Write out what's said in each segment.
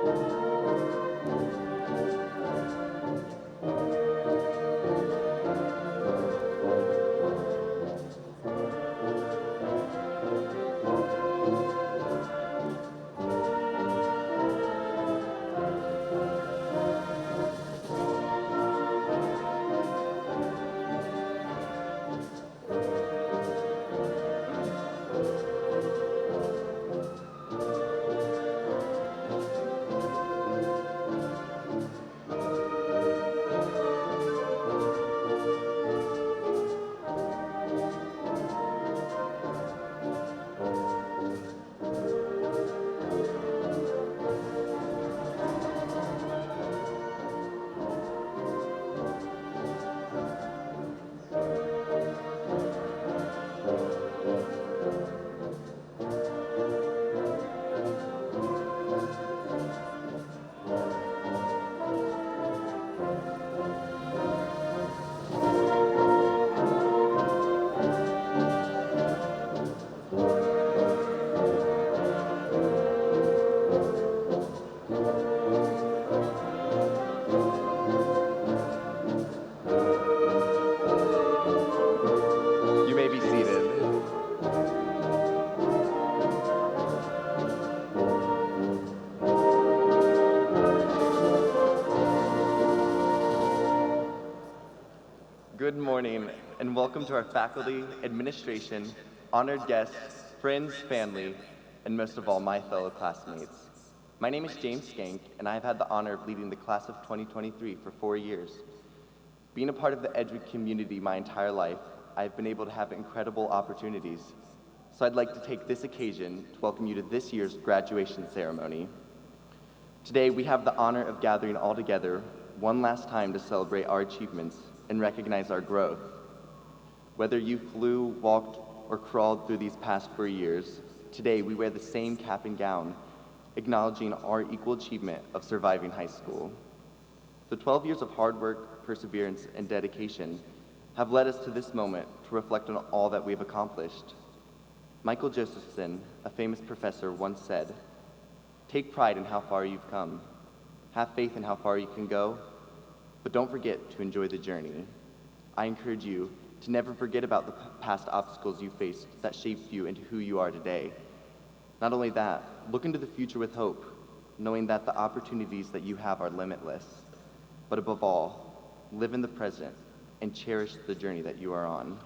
You may be seated. Good morning, and welcome to our faculty, administration, honored guests, friends, family, and most of all, my fellow classmates. My name is James Skank, and I've had the honor of leading the class of 2023 for 4 years. Being a part of the Edgewood community my entire life, I've been able to have incredible opportunities. So I'd like to take this occasion to welcome you to this year's graduation ceremony. Today, we have the honor of gathering all together one last time to celebrate our achievements and recognize our growth. Whether you flew, walked, or crawled through these past 4 years, today we wear the same cap and gown, acknowledging our equal achievement of surviving high school. The 12 years of hard work, perseverance, and dedication have led us to this moment to reflect on all that we've accomplished. Michael Josephson, a famous professor, once said, "Take pride in how far you've come. Have faith in how far you can go, but don't forget to enjoy the journey." I encourage you to never forget about the past obstacles you faced that shaped you into who you are today. Not only that, look into the future with hope, knowing that the opportunities that you have are limitless. But above all, live in the present and cherish the journey that you are on.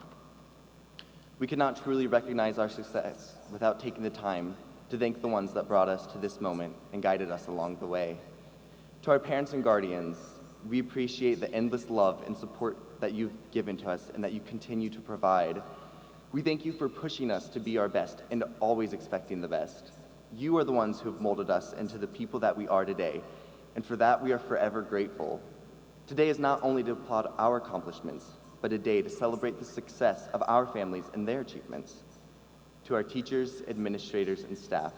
We cannot truly recognize our success without taking the time to thank the ones that brought us to this moment and guided us along the way. To our parents and guardians, we appreciate the endless love and support that you've given to us and that you continue to provide. We thank you for pushing us to be our best and always expecting the best. You are the ones who have molded us into the people that we are today, and for that we are forever grateful. Today is not only to applaud our accomplishments, but a day to celebrate the success of our families and their achievements. To our teachers, administrators, and staff,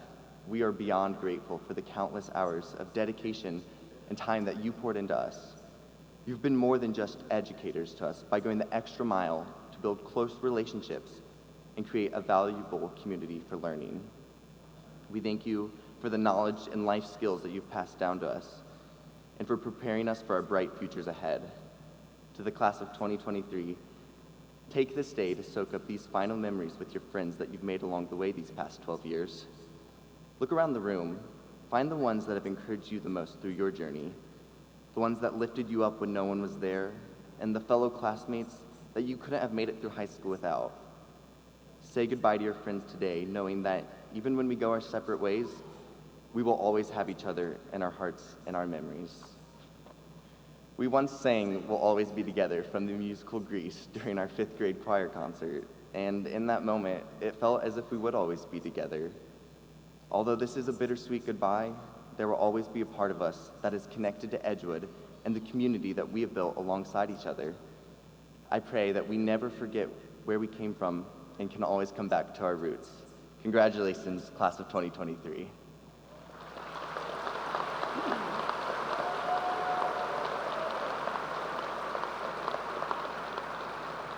we are beyond grateful for the countless hours of dedication and time that you poured into us. You've been more than just educators to us by going the extra mile to build close relationships and create a valuable community for learning. We thank you for the knowledge and life skills that you've passed down to us, and for preparing us for our bright futures ahead. To the class of 2023, take this day to soak up these final memories with your friends that you've made along the way these past 12 years. Look around the room, find the ones that have encouraged you the most through your journey, the ones that lifted you up when no one was there, and the fellow classmates that you couldn't have made it through high school without. Say goodbye to your friends today, knowing that even when we go our separate ways, we will always have each other in our hearts and our memories. We once sang "We'll Always Be Together" from the musical Grease during our 5th grade choir concert, and in that moment, it felt as if we would always be together. Although this is a bittersweet goodbye, there will always be a part of us that is connected to Edgewood and the community that we have built alongside each other. I pray that we never forget where we came from and can always come back to our roots. Congratulations, class of 2023.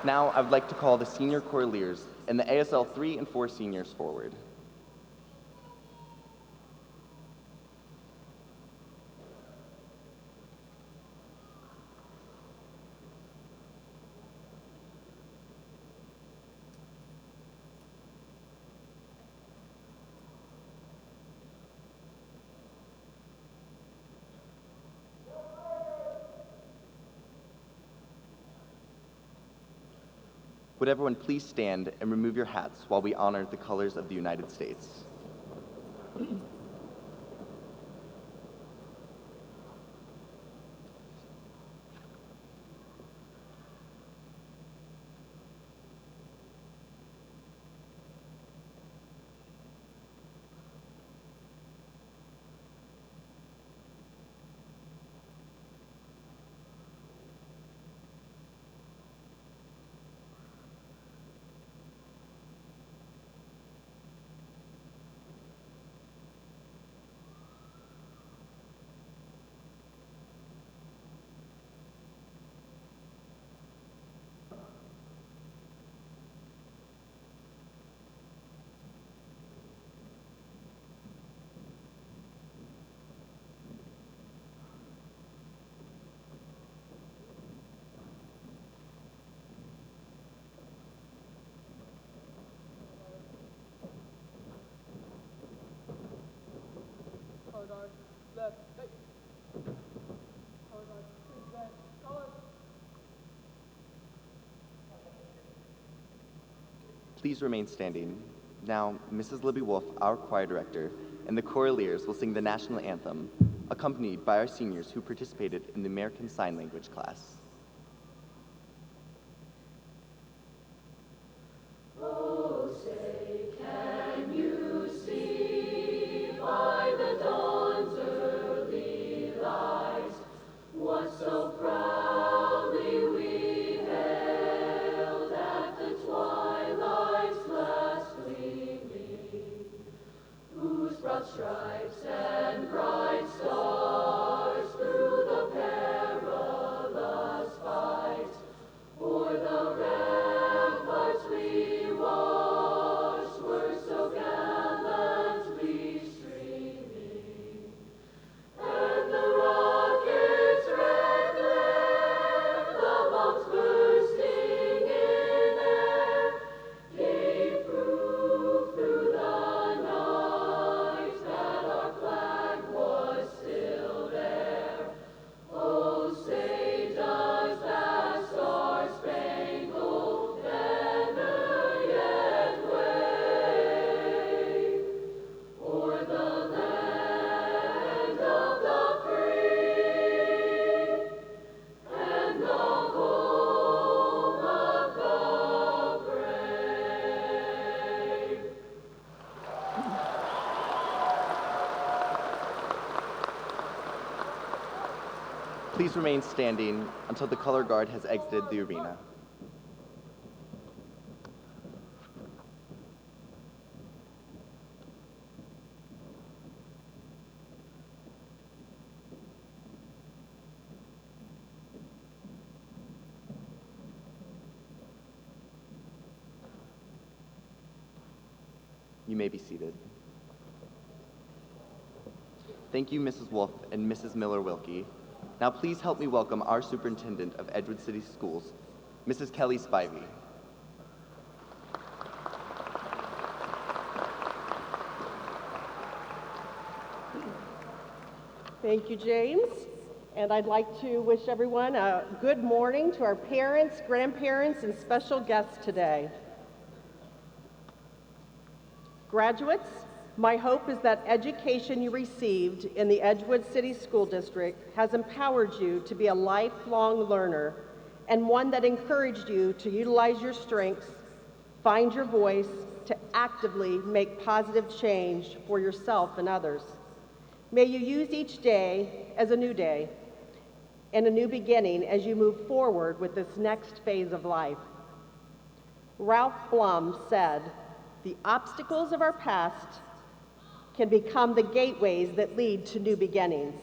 Now, I would like to call the senior choraleers and the ASL 3 and 4 seniors forward. Would everyone please stand and remove your hats while we honor the colors of the United States? Please remain standing. Now, Mrs. Libby Wolf, our choir director, and the choraleers will sing the national anthem, accompanied by our seniors who participated in the American Sign Language class. Stripes and bright stars through the perilous fight, o'er the ramparts we watched were so gallantly streaming, and the rocket's red glare, the bombs bursting in air, gave proof through the Please remain standing until the color guard has exited the arena. You may be seated. Thank you, Mrs. Wolf and Mrs. Miller-Wilkie. Now please help me welcome our Superintendent of Edgewood City Schools, Mrs. Kelly Spivey. Thank you, James. And I'd like to wish everyone a good morning to our parents, grandparents, and special guests today. Graduates, my hope is that education you received in the Edgewood City School District has empowered you to be a lifelong learner and one that encouraged you to utilize your strengths, find your voice, to actively make positive change for yourself and others. May you use each day as a new day and a new beginning as you move forward with this next phase of life. Ralph Blum said, "The obstacles of our past can become the gateways that lead to new beginnings.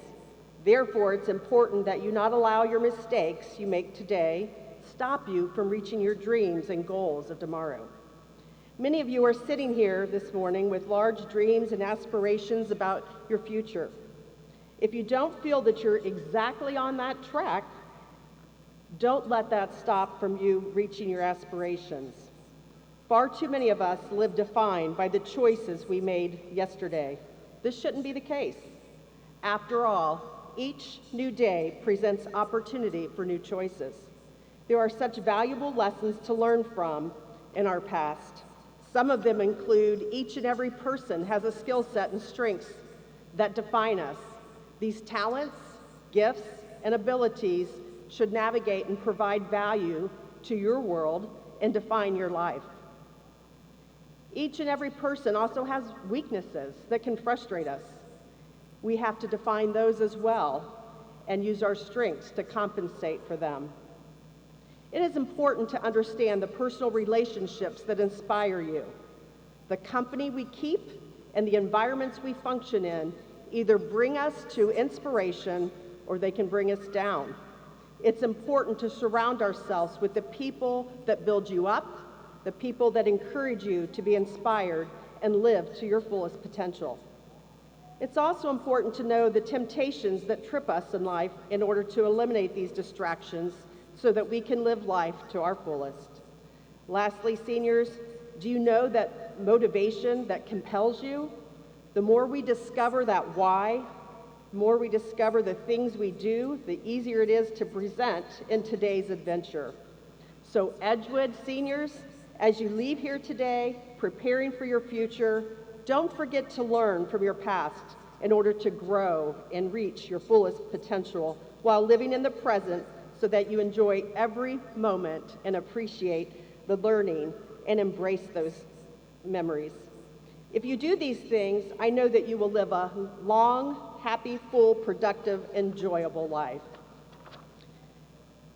Therefore, it's important that you not allow your mistakes you make today stop you from reaching your dreams and goals of tomorrow." Many of you are sitting here this morning with large dreams and aspirations about your future. If you don't feel that you're exactly on that track, don't let that stop from you reaching your aspirations. Far too many of us live defined by the choices we made yesterday. This shouldn't be the case. After all, each new day presents opportunity for new choices. There are such valuable lessons to learn from in our past. Some of them include each and every person has a skill set and strengths that define us. These talents, gifts, and abilities should navigate and provide value to your world and define your life. Each and every person also has weaknesses that can frustrate us. We have to define those as well and use our strengths to compensate for them. It is important to understand the personal relationships that inspire you. The company we keep and the environments we function in either bring us to inspiration or they can bring us down. It's important to surround ourselves with the people that build you up, the people that encourage you to be inspired and live to your fullest potential. It's also important to know the temptations that trip us in life in order to eliminate these distractions so that we can live life to our fullest. Lastly, seniors, do you know that motivation that compels you? The more we discover that why, the more we discover the things we do, the easier it is to present in today's adventure. So Edgewood seniors, as you leave here today, preparing for your future, don't forget to learn from your past in order to grow and reach your fullest potential while living in the present so that you enjoy every moment and appreciate the learning and embrace those memories. If you do these things, I know that you will live a long, happy, full, productive, enjoyable life.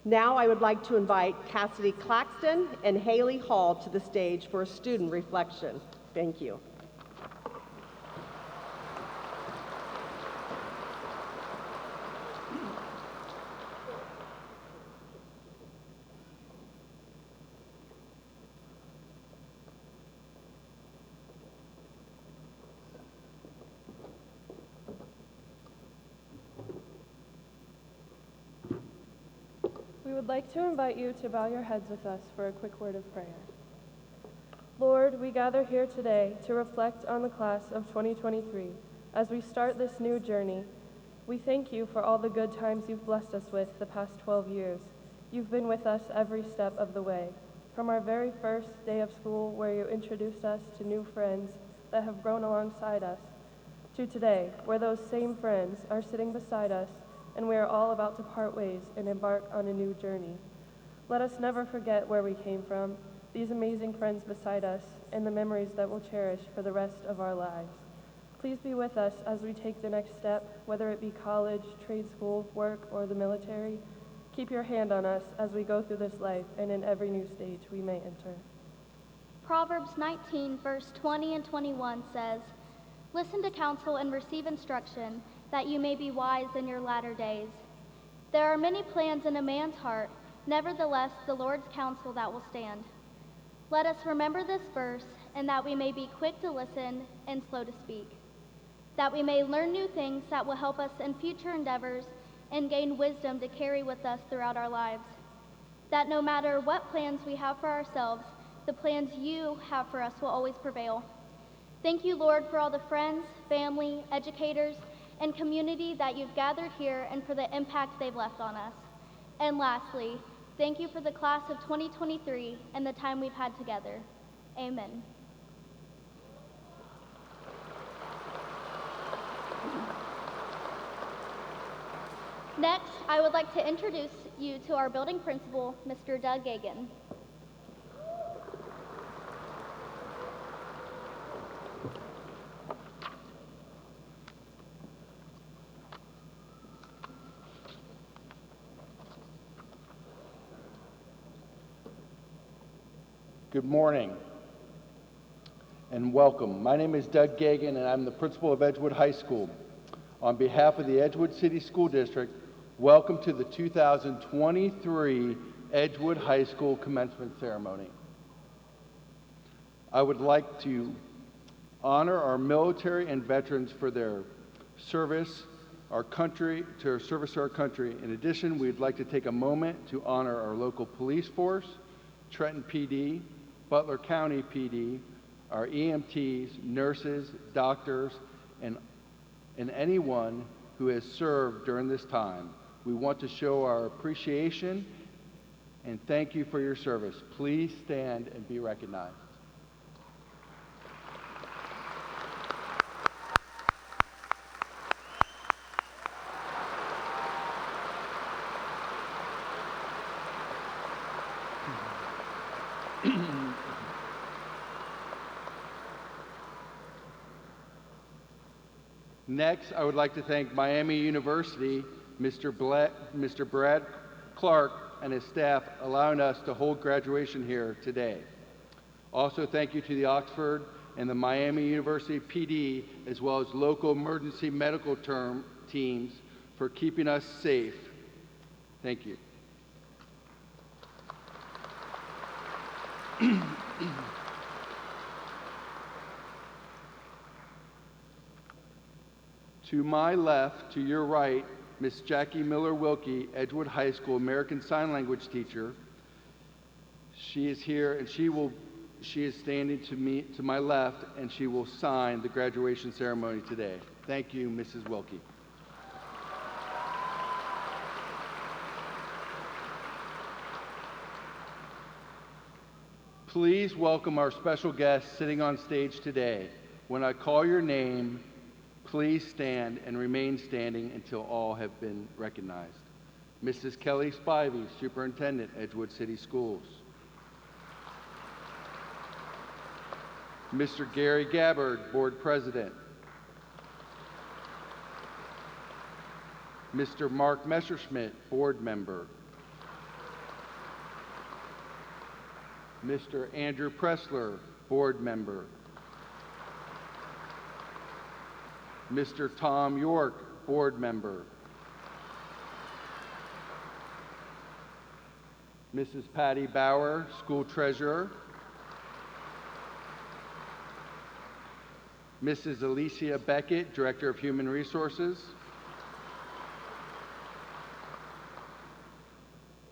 Now I would like to invite Cassidy Claxton and Haley Hall to the stage for a student reflection. Thank you. We would like to invite you to bow your heads with us for a quick word of prayer. Lord, we gather here today to reflect on the class of 2023 as we start this new journey. We thank you for all the good times you've blessed us with the past 12 years. You've been with us every step of the way, from our very first day of school where you introduced us to new friends that have grown alongside us, to today where those same friends are sitting beside us and we are all about to part ways and embark on a new journey. Let us never forget where we came from, these amazing friends beside us, and the memories that we'll cherish for the rest of our lives. Please be with us as we take the next step, whether it be college, trade school, work, or the military. Keep your hand on us as we go through this life and in every new stage we may enter. Proverbs 19, verse 20 and 21 says, "Listen to counsel and receive instruction, that you may be wise in your latter days. There are many plans in a man's heart, nevertheless the Lord's counsel that will stand." Let us remember this verse, and that we may be quick to listen and slow to speak, that we may learn new things that will help us in future endeavors and gain wisdom to carry with us throughout our lives, that no matter what plans we have for ourselves, the plans you have for us will always prevail. Thank you, Lord, for all the friends, family, educators, and community that you've gathered here and for the impact they've left on us. And lastly, thank you for the class of 2023 and the time we've had together. Amen. Next, I would like to introduce you to our building principal, Mr. Doug Gagan. Good morning and welcome. My name is Doug Gagan and I'm the principal of Edgewood High School. On behalf of the Edgewood City School District, welcome to the 2023 Edgewood High School commencement ceremony. I would like to honor our military and veterans for their service to our country. In addition, we'd like to take a moment to honor our local police force, Trenton PD, Butler County PD, our EMTs, nurses, doctors, and anyone who has served during this time. We want to show our appreciation and thank you for your service. Please stand and be recognized. Next, I would like to thank Miami University, Mr. Brad Clark and his staff allowing us to hold graduation here today. Also, thank you to the Oxford and the Miami University PD, as well as local emergency medical teams for keeping us safe. Thank you. To my left, to your right, Miss Jackie Miller-Wilkie, Edgewood High School American Sign Language teacher. She is here and she is standing to my left, and she will sign the graduation ceremony today. Thank you, Mrs. Wilkie. Please welcome our special guests sitting on stage today. When I call your name, please stand and remain standing until all have been recognized. Mrs. Kelly Spivey, Superintendent, Edgewood City Schools. Mr. Gary Gabbard, Board President. Mr. Mark Messerschmidt, Board Member. Mr. Andrew Pressler, Board Member. Mr. Tom York, Board Member. Mrs. Patty Bauer, School Treasurer. Mrs. Alicia Beckett, Director of Human Resources.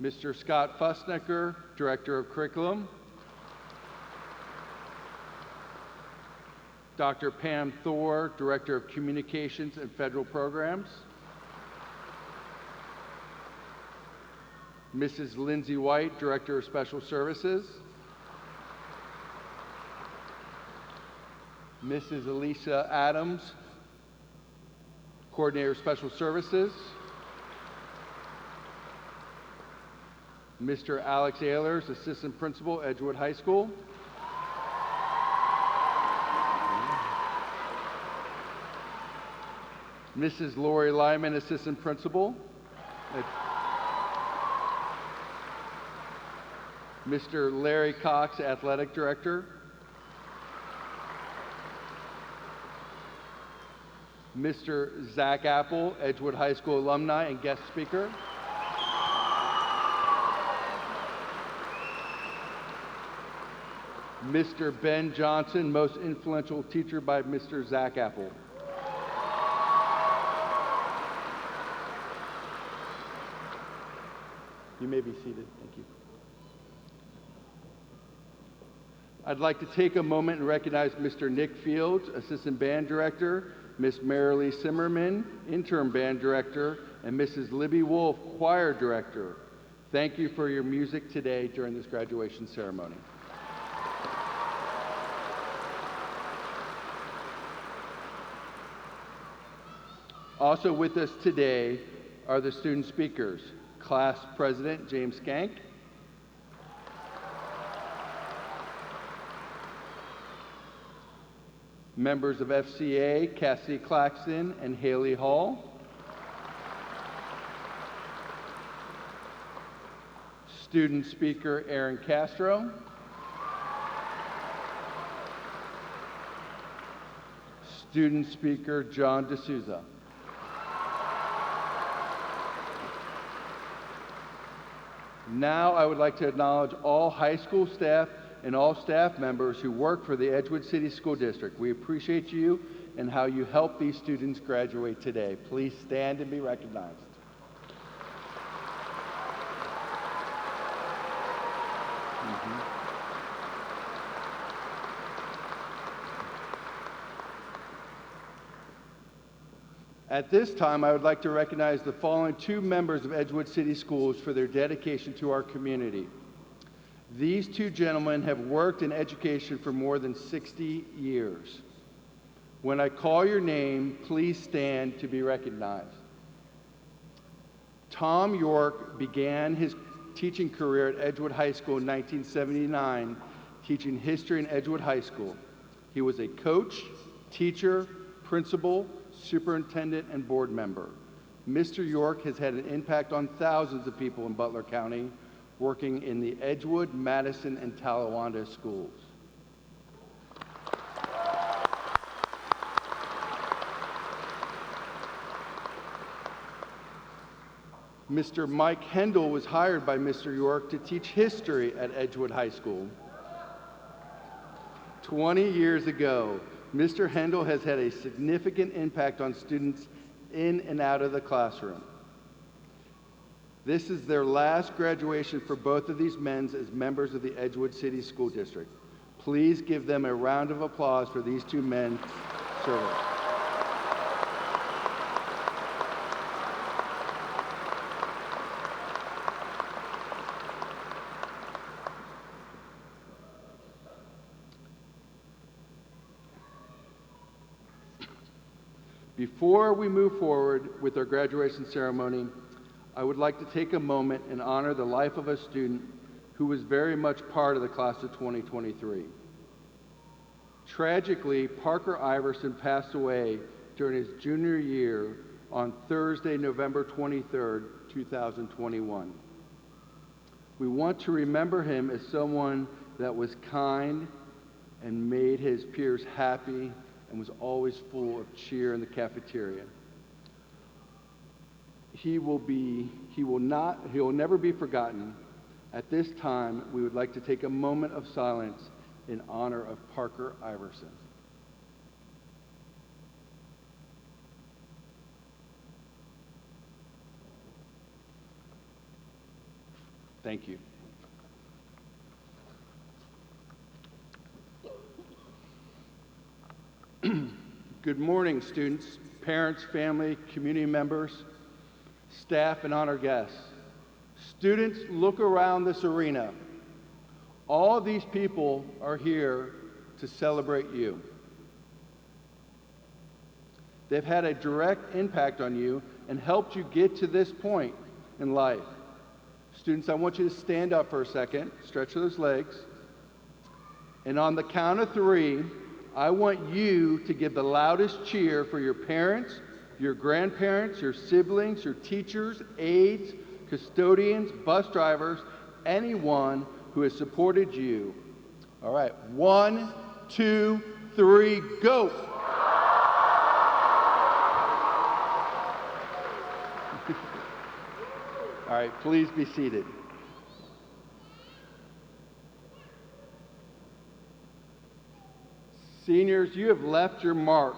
Mr. Scott Fussnecker, Director of Curriculum. Dr. Pam Thor, Director of Communications and Federal Programs. Mrs. Lindsay White, Director of Special Services. Mrs. Elisa Adams, Coordinator of Special Services. Mr. Alex Ehlers, Assistant Principal, Edgewood High School. Mrs. Lori Lyman, Assistant Principal. Mr. Larry Cox, Athletic Director. Mr. Zach Apple, Edgewood High School alumni and guest speaker. Mr. Ben Johnson, most influential teacher by Mr. Zach Apple. You may be seated. Thank you. I'd like to take a moment and recognize Mr. Nick Fields, Assistant Band Director, Miss Marilee Simmerman, Interim Band Director, and Mrs. Libby Wolf, Choir Director. Thank you for your music today during this graduation ceremony. Also with us today are the student speakers. Class President James Skank. Members of FCA Cassie Claxton and Haley Hall. Student speaker Aaron Castro. Student speaker John D'Souza. Now I would like to acknowledge all high school staff and all staff members who work for the Edgewood City School District. We appreciate you and how you help these students graduate today. Please stand and be recognized. At this time, I would like to recognize the following two members of Edgewood City Schools for their dedication to our community. These two gentlemen have worked in education for more than 60 years. When I call your name, please stand to be recognized. Tom York began his teaching career at Edgewood High School in 1979, teaching history in Edgewood High School. He was a coach, teacher, principal, superintendent, and board member. Mr. York has had an impact on thousands of people in Butler County, working in the Edgewood, Madison, and Talawanda schools. Mr. Mike Hendel was hired by Mr. York to teach history at Edgewood High School. 20 years ago, Mr. Hendel has had a significant impact on students in and out of the classroom. This is their last graduation for both of these men as members of the Edgewood City School District. Please give them a round of applause for these two men's service. Before we move forward with our graduation ceremony, I would like to take a moment and honor the life of a student who was very much part of the class of 2023. Tragically, Parker Iverson passed away during his junior year on Thursday, November 23rd, 2021. We want to remember him as someone that was kind and made his peers happy and was always full of cheer in the cafeteria. He will never be forgotten. At this time, we would like to take a moment of silence in honor of Parker Iverson. Thank you. Good morning, students, parents, family, community members, staff, and honored guests. Students, look around this arena. All of these people are here to celebrate you. They've had a direct impact on you and helped you get to this point in life. Students, I want you to stand up for a second, stretch those legs, and on the count of three, I want you to give the loudest cheer for your parents, your grandparents, your siblings, your teachers, aides, custodians, bus drivers, anyone who has supported you. All right, 1, 2, 3, go. All right, please be seated. Seniors, you have left your mark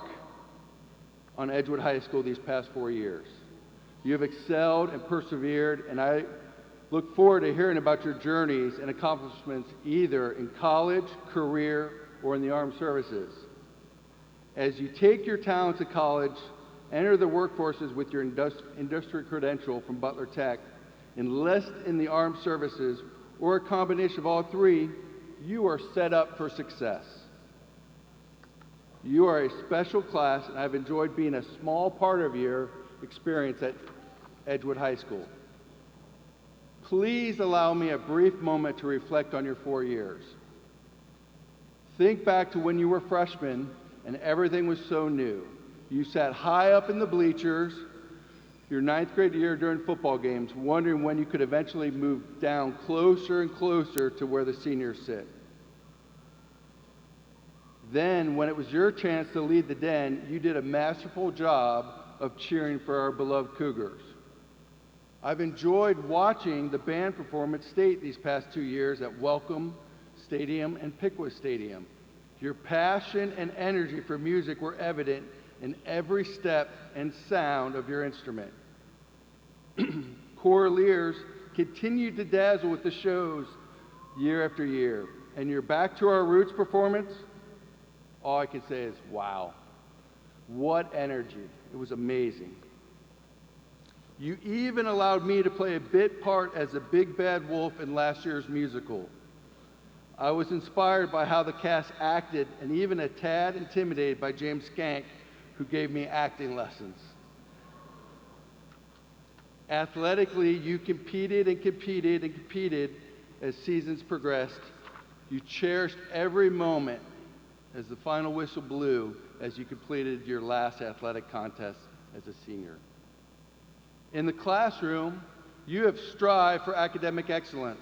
on Edgewood High School these past 4 years. You have excelled and persevered, and I look forward to hearing about your journeys and accomplishments either in college, career, or in the armed services. As you take your talents to college, enter the workforces with your industry credential from Butler Tech, enlist in the armed services, or a combination of all three, you are set up for success. You are a special class, and I've enjoyed being a small part of your experience at Edgewood High School. Please allow me a brief moment to reflect on your 4 years. Think back to when you were freshmen and everything was so new. You sat high up in the bleachers your 9th grade year during football games, wondering when you could eventually move down closer and closer to where the seniors sit. Then, when it was your chance to lead the den, you did a masterful job of cheering for our beloved Cougars. I've enjoyed watching the band perform at State these past 2 years at Welcome Stadium and Pickwick Stadium. Your passion and energy for music were evident in every step and sound of your instrument. Coraliers continued to dazzle with the shows year after year. And your Back to Our Roots performance, all I can say is, wow. What energy. It was amazing. You even allowed me to play a bit part as the big bad wolf in last year's musical. I was inspired by how the cast acted and even a tad intimidated by James Skank, who gave me acting lessons. Athletically, you competed and competed and competed as seasons progressed. You cherished every moment as the final whistle blew as you completed your last athletic contest as a senior. In the classroom, you have strived for academic excellence.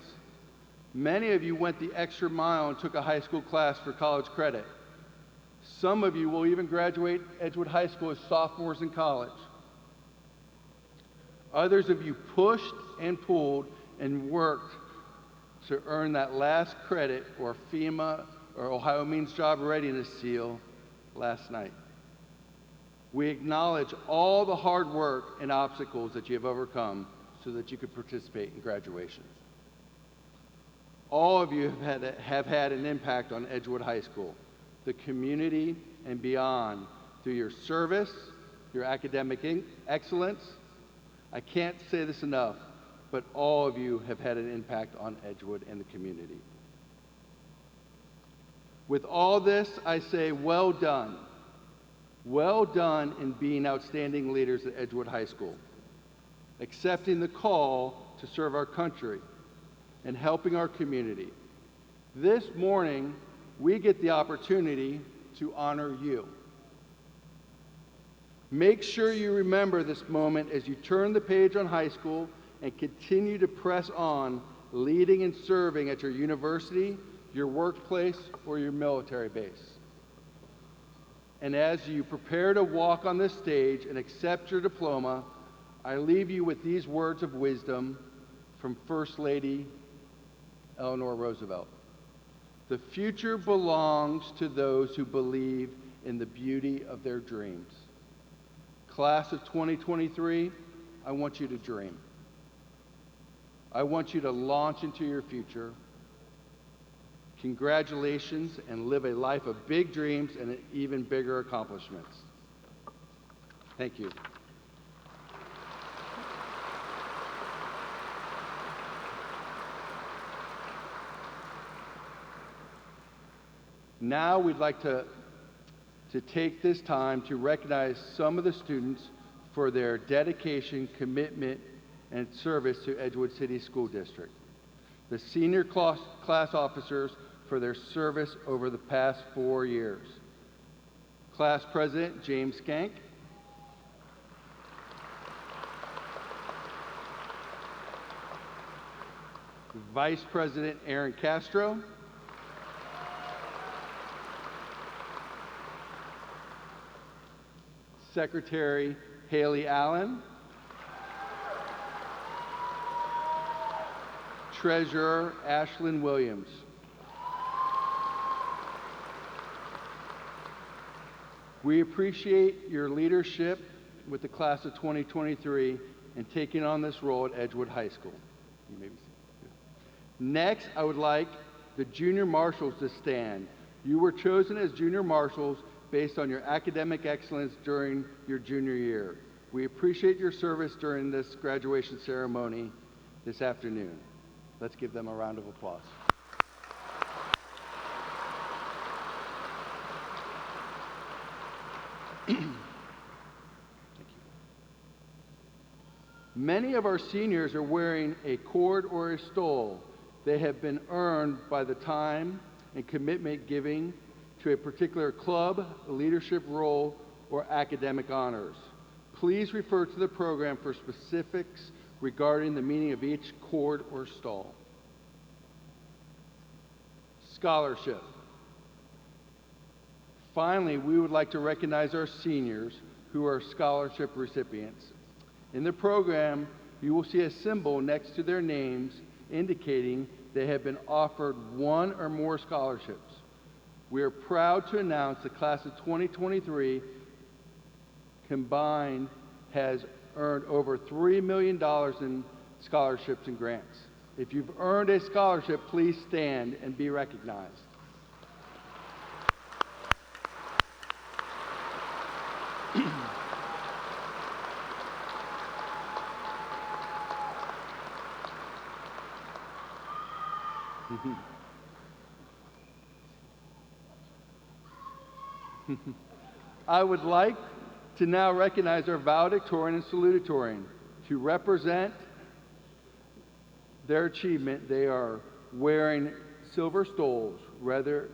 Many of you went the extra mile and took a high school class for college credit. Some of you will even graduate Edgewood High School as sophomores in college. Others of you pushed and pulled and worked to earn that last credit or FEMA or Ohio Means Job Readiness seal last night. We acknowledge all the hard work and obstacles that you have overcome so that you could participate in graduation. All of you have had an impact on Edgewood High School, the community, and beyond through your service, your academic excellence. I can't say this enough, but all of you have had an impact on Edgewood and the community. With all this, I say, well done. Well done in being outstanding leaders at Edgewood High School, accepting the call to serve our country and helping our community. This morning, we get the opportunity to honor you. Make sure you remember this moment as you turn the page on high school and continue to press on, leading and serving at your university, your workplace, or your military base. And as you prepare to walk on this stage and accept your diploma, I leave you with these words of wisdom from First Lady Eleanor Roosevelt. The future belongs to those who believe in the beauty of their dreams. Class of 2023, I want you to dream. I want you to launch into your future. Congratulations, and live a life of big dreams and even bigger accomplishments. Thank you. Now we'd like to take this time to recognize some of the students for their dedication, commitment, and service to Edgewood City School District. The senior class officers for their service over the past 4 years. Class President James Skank. Vice President Aaron Castro. Secretary Haley Allen. Treasurer Ashlyn Williams. We appreciate your leadership with the class of 2023 and taking on this role at Edgewood High School. You may be seated. Next, I would like the junior marshals to stand. You were chosen as junior marshals based on your academic excellence during your junior year. We appreciate your service during this graduation ceremony this afternoon. Let's give them a round of applause. Thank you. Many of our seniors are wearing a cord or a stole. They have been earned by the time and commitment giving to a particular club, leadership role, or academic honors. Please refer to the program for specifics regarding the meaning of each cord or stole. Scholarship. Finally, we would like to recognize our seniors who are scholarship recipients. In the program, you will see a symbol next to their names indicating they have been offered one or more scholarships. We are proud to announce the class of 2023 combined has earned over $3 million in scholarships and grants. If you've earned a scholarship, please stand and be recognized. I would like to now recognize our valedictorian and salutatorian. To represent their achievement, they are wearing silver stoles. Rather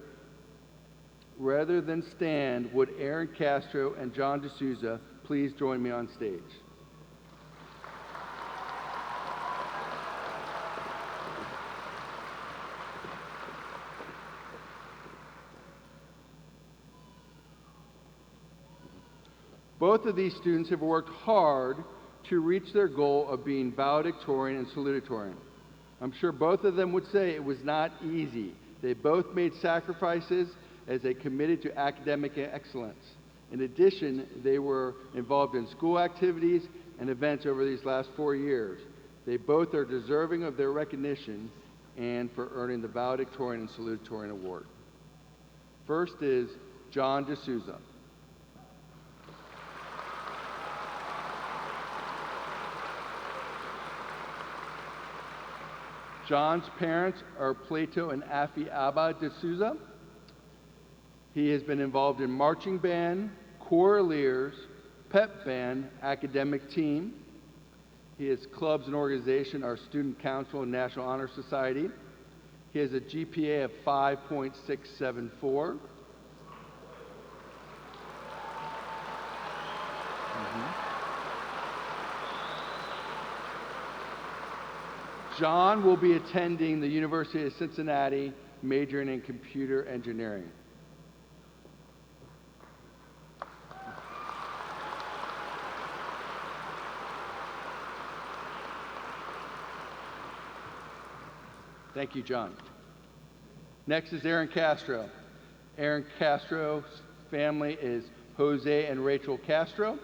than stand, would Aaron Castro and John D'Souza please join me on stage? Both of these students have worked hard to reach their goal of being valedictorian and salutatorian. I'm sure both of them would say it was not easy. They both made sacrifices as they committed to academic excellence. In addition, they were involved in school activities and events over these last 4 years. They both are deserving of their recognition and for earning the valedictorian and salutatorian award. First is John D'Souza. John's parents are Plato and Afi Abba D'Souza. He has been involved in marching band, choraleers, pep band, academic team. He has clubs and organization, our Student Council and National Honor Society. He has a GPA of 5.674. John will be attending the University of Cincinnati, majoring in computer engineering. Thank you, John. Next is Aaron Castro. Aaron Castro's family is Jose and Rachel Castro.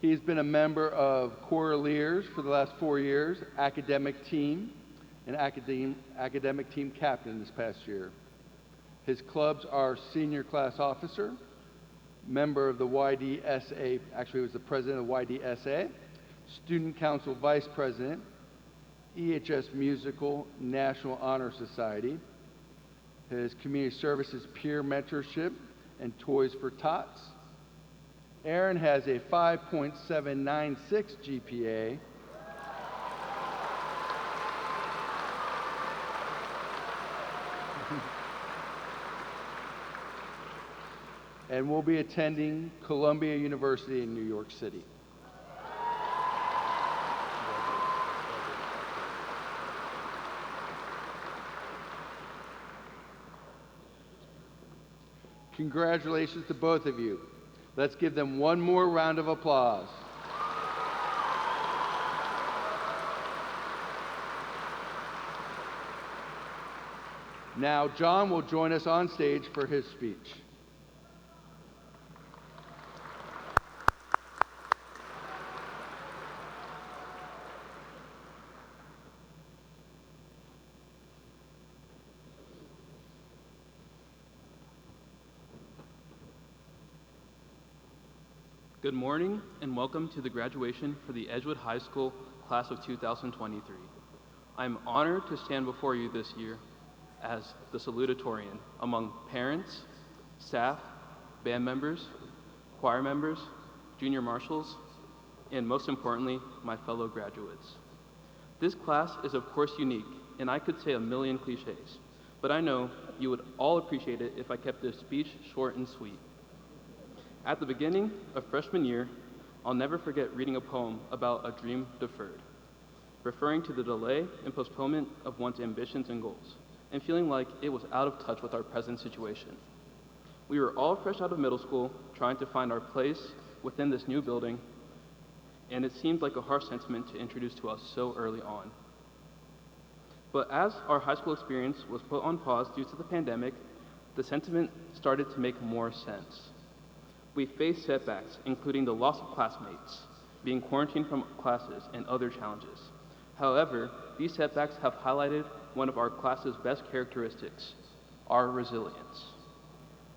He's been a member of choraleers for the last 4 years, academic team, and academic team captain this past year. His clubs are senior class officer, member of the YDSA, actually he was the president of YDSA, student council vice president, EHS Musical National Honor Society, his community services peer mentorship, and Toys for Tots. Aaron has a 5.796 GPA. And will be attending Columbia University in New York City. Congratulations to both of you. Let's give them one more round of applause. Now, John will join us on stage for his speech. Good morning and welcome to the graduation for the Edgewood High School class of 2023. I'm honored to stand before you this year as the salutatorian among parents, staff, band members, choir members, junior marshals, and most importantly, my fellow graduates. This class is of course unique, and I could say a million cliches, but I know you would all appreciate it if I kept this speech short and sweet. At the beginning of freshman year, I'll never forget reading a poem about a dream deferred, referring to the delay and postponement of one's ambitions and goals, and feeling like it was out of touch with our present situation. We were all fresh out of middle school, trying to find our place within this new building, and it seemed like a harsh sentiment to introduce to us so early on. But as our high school experience was put on pause due to the pandemic, the sentiment started to make more sense. We faced setbacks, including the loss of classmates, being quarantined from classes, and other challenges. However, these setbacks have highlighted one of our class's best characteristics, our resilience.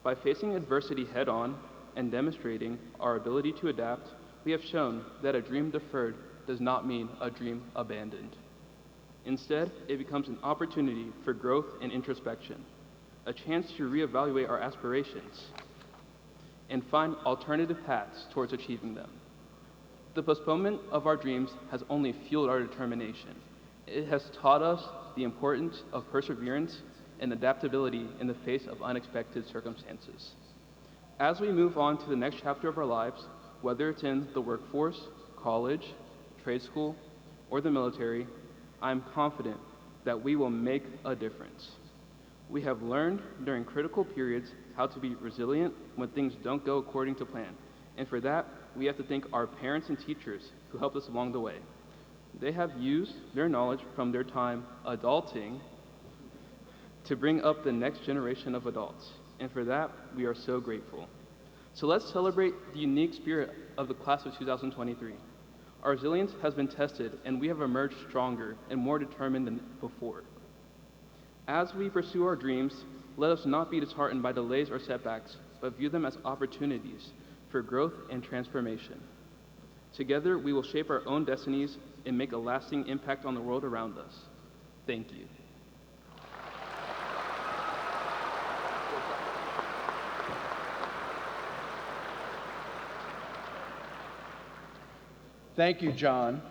By facing adversity head-on and demonstrating our ability to adapt, we have shown that a dream deferred does not mean a dream abandoned. Instead, it becomes an opportunity for growth and introspection, a chance to reevaluate our aspirations and find alternative paths towards achieving them. The postponement of our dreams has only fueled our determination. It has taught us the importance of perseverance and adaptability in the face of unexpected circumstances. As we move on to the next chapter of our lives, whether it's in the workforce, college, trade school, or the military, I'm confident that we will make a difference. We have learned during critical periods how to be resilient when things don't go according to plan. And for that, we have to thank our parents and teachers who helped us along the way. They have used their knowledge from their time adulting to bring up the next generation of adults. And for that, we are so grateful. So let's celebrate the unique spirit of the class of 2023. Our resilience has been tested, and we have emerged stronger and more determined than before. As we pursue our dreams, let us not be disheartened by delays or setbacks, but view them as opportunities for growth and transformation. Together, we will shape our own destinies and make a lasting impact on the world around us. Thank you. Thank you, John.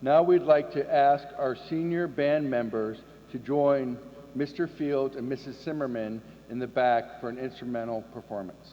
Now we'd like to ask our senior band members to join Mr. Fields and Mrs. Zimmerman in the back for an instrumental performance.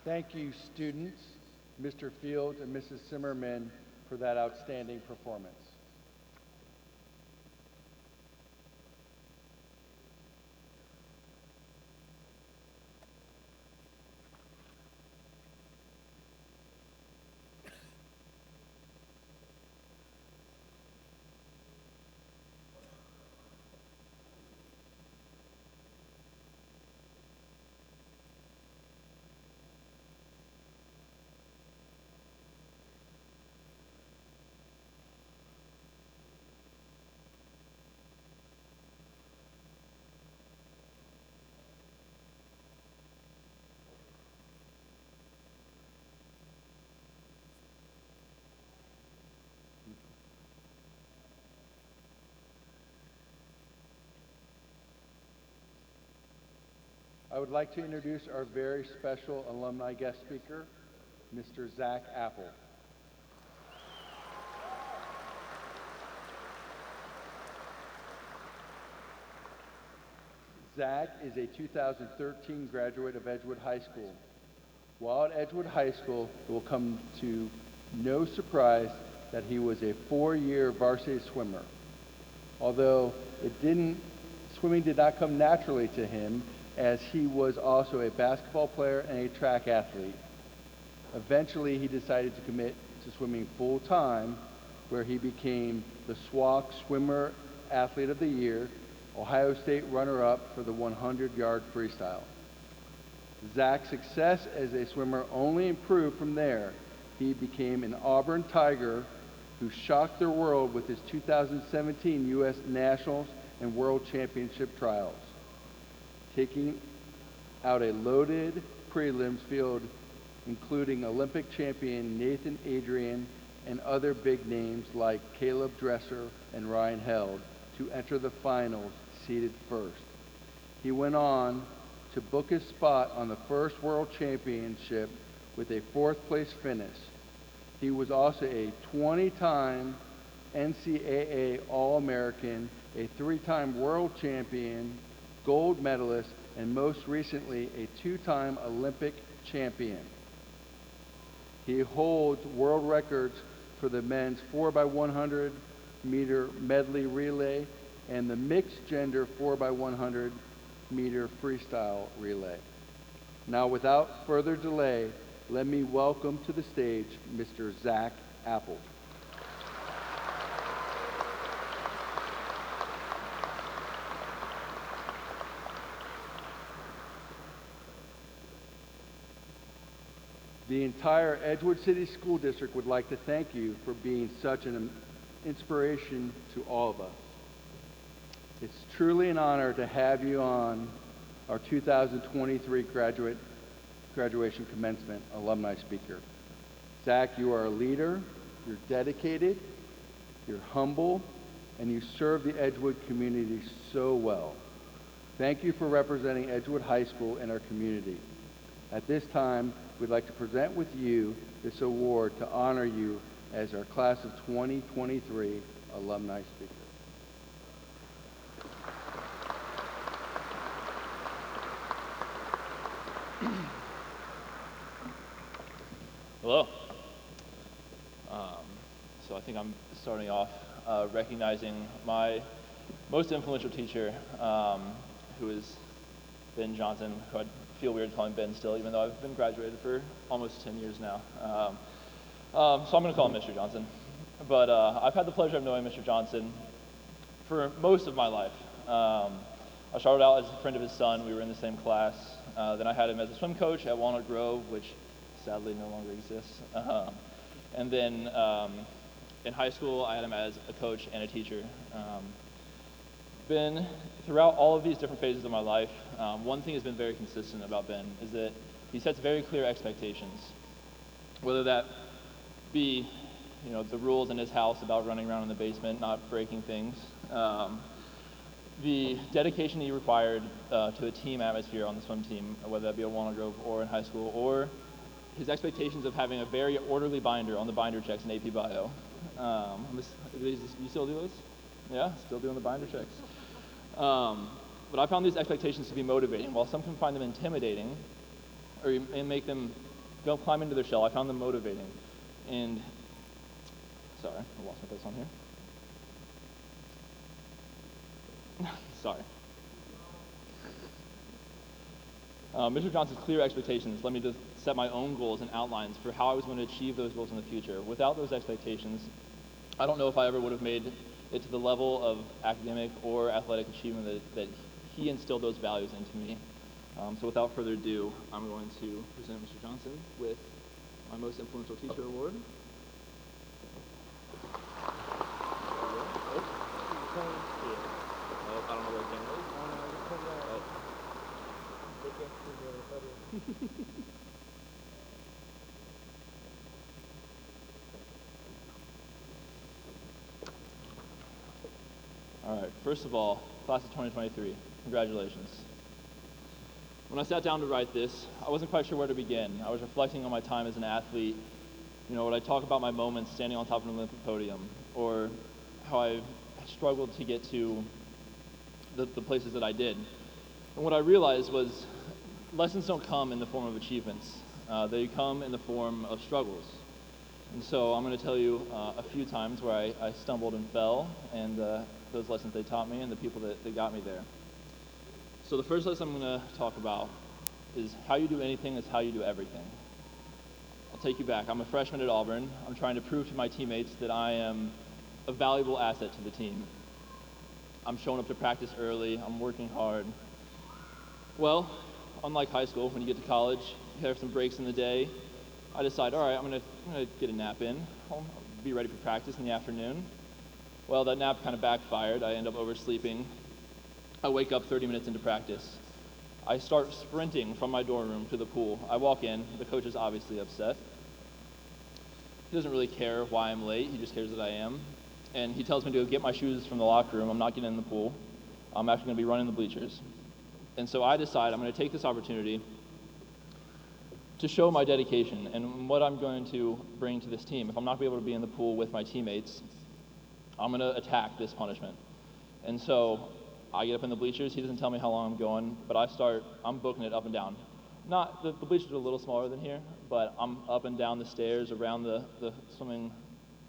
Thank you, students, Mr. Fields and Mrs. Zimmerman, for that outstanding performance. I would like to introduce our very special alumni guest speaker, Mr. Zach Apple. Zach is a 2013 graduate of Edgewood High School. While at Edgewood High School, it will come to no surprise that he was a 4-year varsity swimmer. Although swimming did not come naturally to him, as he was also a basketball player and a track athlete. Eventually, he decided to commit to swimming full-time, where he became the SWAC Swimmer Athlete of the Year, Ohio State runner-up for the 100-yard freestyle. Zach's success as a swimmer only improved from there. He became an Auburn Tiger who shocked the world with his 2017 U.S. Nationals and World Championship trials, taking out a loaded prelims field including Olympic champion Nathan Adrian and other big names like Caleb Dresser and Ryan Held to enter the finals seeded first. He went on to book his spot on the first World Championship with a 4th place finish. He was also a 20-time NCAA All-American, a 3-time world champion, gold medalist, and most recently a two-time Olympic champion. He holds world records for the men's 4x100 meter medley relay and the mixed gender 4x100 meter freestyle relay. Now, without further delay, let me welcome to the stage Mr. Zach Apple. The entire Edgewood City School District would like to thank you for being such an inspiration to all of us. It's truly an honor to have you on our 2023 graduation commencement alumni speaker. Zach, you are a leader, you're dedicated, you're humble, and you serve the Edgewood community so well. Thank you for representing Edgewood High School in our community. At this time, we'd like to present with you this award to honor you as our class of 2023 alumni speaker. Hello. So I think I'm starting off recognizing my most influential teacher, who is Ben Johnson, who I feel weird calling Ben still, even though I've been graduated for almost 10 years now. So I'm going to call him Mr. Johnson. But I've had the pleasure of knowing Mr. Johnson for most of my life. I started out as a friend of his son. We were in the same class. Then I had him as a swim coach at Walnut Grove, which sadly no longer exists. And then in high school, I had him as a coach and a teacher. Ben, throughout all of these different phases of my life, one thing has been very consistent about Ben is that he sets very clear expectations, whether that be, the rules in his house about running around in the basement, not breaking things, the dedication he required to a team atmosphere on the swim team, whether that be at Walnut Grove or in high school, or his expectations of having a very orderly binder on the binder checks in AP Bio. You still do those? Yeah, still doing the binder checks. But I found these expectations to be motivating. While some can find them intimidating and make them go climb into their shell, I found them motivating. And, sorry, I lost my place on here. Sorry. Mr. Johnson's clear expectations led me to set my own goals and outlines for how I was going to achieve those goals in the future. Without those expectations, I don't know if I ever would have made it to the level of academic or athletic achievement that he instilled those values into me. So without further ado, I'm going to present Mr. Johnson with my Most Influential Teacher Award. I don't know where the camera is. All right, first of all, class of 2023, congratulations. When I sat down to write this, I wasn't quite sure where to begin. I was reflecting on my time as an athlete. Would I talk about my moments standing on top of an Olympic podium, or how I struggled to get to the places that I did. And what I realized was lessons don't come in the form of achievements. They come in the form of struggles. And so I'm going to tell you a few times where I stumbled and fell, and those lessons they taught me and the people that got me there. So the first lesson I'm going to talk about is how you do anything is how you do everything. I'll take you back. I'm a freshman at Auburn. I'm trying to prove to my teammates that I am a valuable asset to the team. I'm showing up to practice early. I'm working hard. Well, unlike high school, when you get to college, you have some breaks in the day. I decide, all right, I'm gonna get a nap in. I'll be ready for practice in the afternoon. Well, that nap kind of backfired. I end up oversleeping. I wake up 30 minutes into practice. I start sprinting from my dorm room to the pool. I walk in. The coach is obviously upset. He doesn't really care why I'm late. He just cares that I am. And he tells me to go get my shoes from the locker room. I'm not getting in the pool. I'm actually going to be running the bleachers. And so I decide I'm going to take this opportunity to show my dedication and what I'm going to bring to this team. If I'm not going to be able to be in the pool with my teammates, I'm going to attack this punishment. And so I get up in the bleachers. He doesn't tell me how long I'm going, but I'm booking it up and down. Not, the bleachers are a little smaller than here, but I'm up and down the stairs around the swimming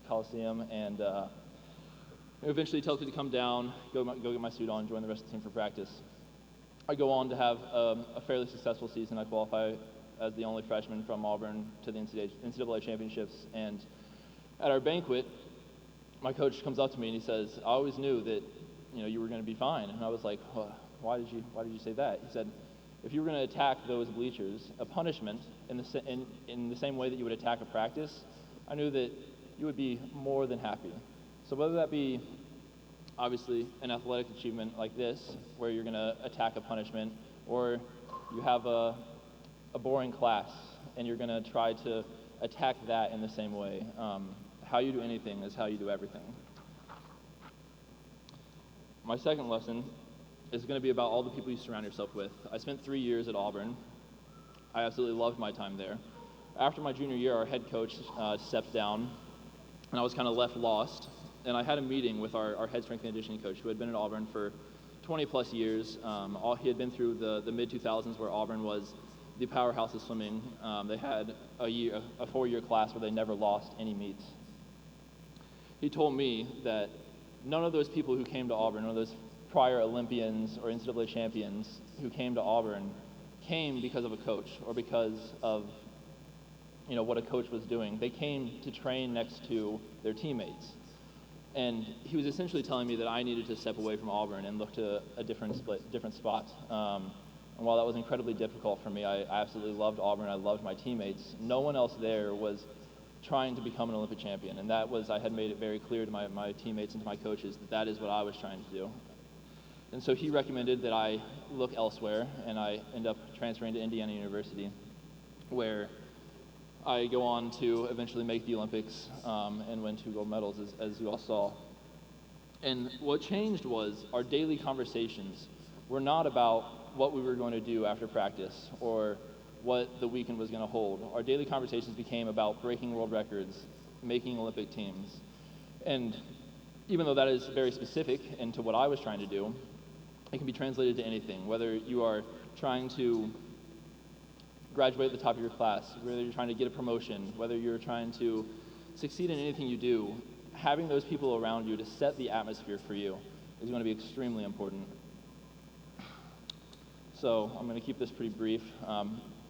coliseum, and eventually he tells me to come down, go get my suit on, join the rest of the team for practice. I go on to have a fairly successful season. I qualify as the only freshman from Auburn to the NCAA championships, and at our banquet, my coach comes up to me and he says, "I always knew that you were going to be fine." And I was like, "Why did you say that?" He said, "If you were going to attack those bleachers, a punishment in the same way that you would attack a practice, I knew that you would be more than happy." So whether that be obviously an athletic achievement like this, where you're going to attack a punishment, or you have a boring class and you're going to try to attack that in the same way, how you do anything is how you do everything. My second lesson is going to be about all the people you surround yourself with. I spent 3 years at Auburn. I absolutely loved my time there. After my junior year, our head coach stepped down, and I was kind of left lost. And I had a meeting with our head strength and conditioning coach, who had been at Auburn for 20 plus years. He had been through the mid-2000s, where Auburn was the powerhouse of swimming. They had a 4-year class where they never lost any meets. He told me that none of those people who came to Auburn, none of those prior Olympians or NCAA champions who came to Auburn, came because of a coach or because of what a coach was doing. They came to train next to their teammates. And he was essentially telling me that I needed to step away from Auburn and look to a different spot. And while that was incredibly difficult for me, I absolutely loved Auburn. I loved my teammates. No one else there was trying to become an Olympic champion, and I had made it very clear to my teammates and to my coaches that is what I was trying to do. And so he recommended that I look elsewhere, and I end up transferring to Indiana University, where I go on to eventually make the Olympics and win 2 gold medals, as you all saw. And what changed was our daily conversations were not about what we were going to do after practice or what the weekend was going to hold. Our daily conversations became about breaking world records, making Olympic teams. And even though that is very specific into what I was trying to do, it can be translated to anything, whether you are trying to graduate at the top of your class, whether you're trying to get a promotion, whether you're trying to succeed in anything you do. Having those people around you to set the atmosphere for you is going to be extremely important. So I'm going to keep this pretty brief.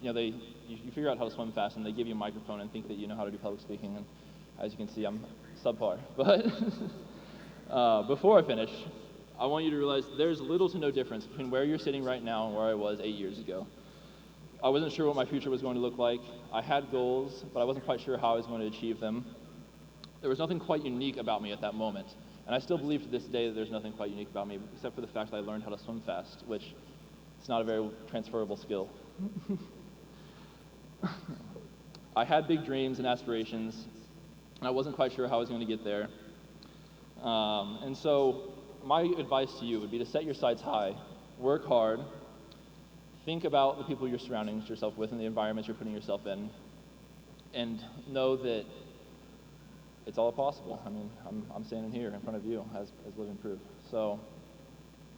You figure out how to swim fast, and they give you a microphone and think that you know how to do public speaking. And as you can see, I'm subpar. But before I finish, I want you to realize there's little to no difference between where you're sitting right now and where I was 8 years ago. I wasn't sure what my future was going to look like. I had goals, but I wasn't quite sure how I was going to achieve them. There was nothing quite unique about me at that moment. And I still believe to this day that there's nothing quite unique about me, except for the fact that I learned how to swim fast, which is not a very transferable skill. I had big dreams and aspirations, and I wasn't quite sure how I was going to get there. And so my advice to you would be to set your sights high, work hard, think about the people you're surrounding yourself with and the environments you're putting yourself in, and know that it's all possible. I mean, I'm standing here in front of you as living proof. So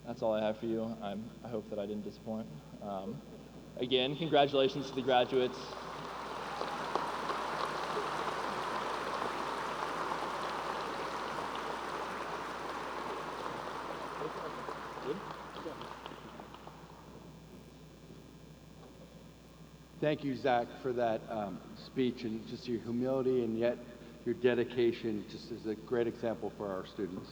that's all I have for you. I hope that I didn't disappoint. Again, congratulations to the graduates. Thank you, Zach, for that speech and just your humility and yet your dedication just is a great example for our students.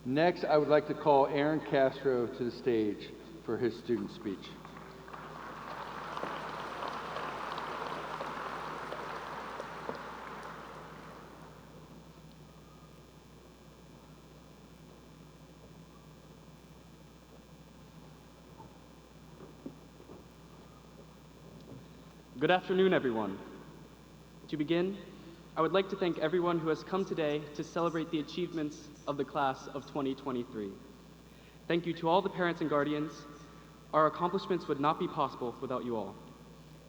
Next, I would like to call Aaron Castro to the stage for his student speech. Good afternoon, everyone. To begin, I would like to thank everyone who has come today to celebrate the achievements of the class of 2023. Thank you to all the parents and guardians. Our accomplishments would not be possible without you all.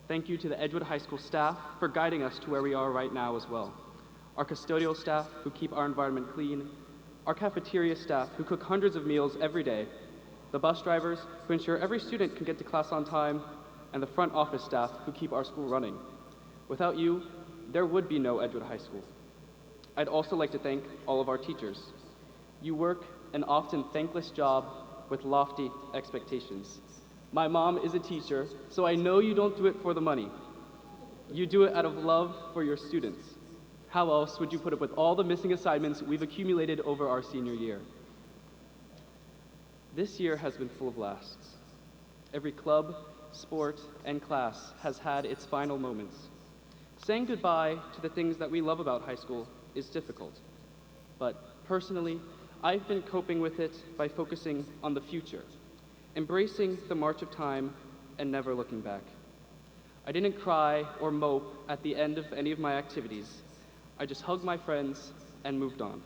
Thank you to the Edgewood High School staff for guiding us to where we are right now as well. Our custodial staff who keep our environment clean, our cafeteria staff who cook hundreds of meals every day, the bus drivers who ensure every student can get to class on time, and the front office staff who keep our school running. Without you, there would be no Edgewood High School. I'd also like to thank all of our teachers. You work an often thankless job with lofty expectations. My mom is a teacher, so I know you don't do it for the money. You do it out of love for your students. How else would you put up with all the missing assignments we've accumulated over our senior year? This year has been full of lasts. Every club, sport, and class has had its final moments. Saying goodbye to the things that we love about high school is difficult, but personally, I've been coping with it by focusing on the future, embracing the march of time and never looking back. I didn't cry or mope at the end of any of my activities. I just hugged my friends and moved on.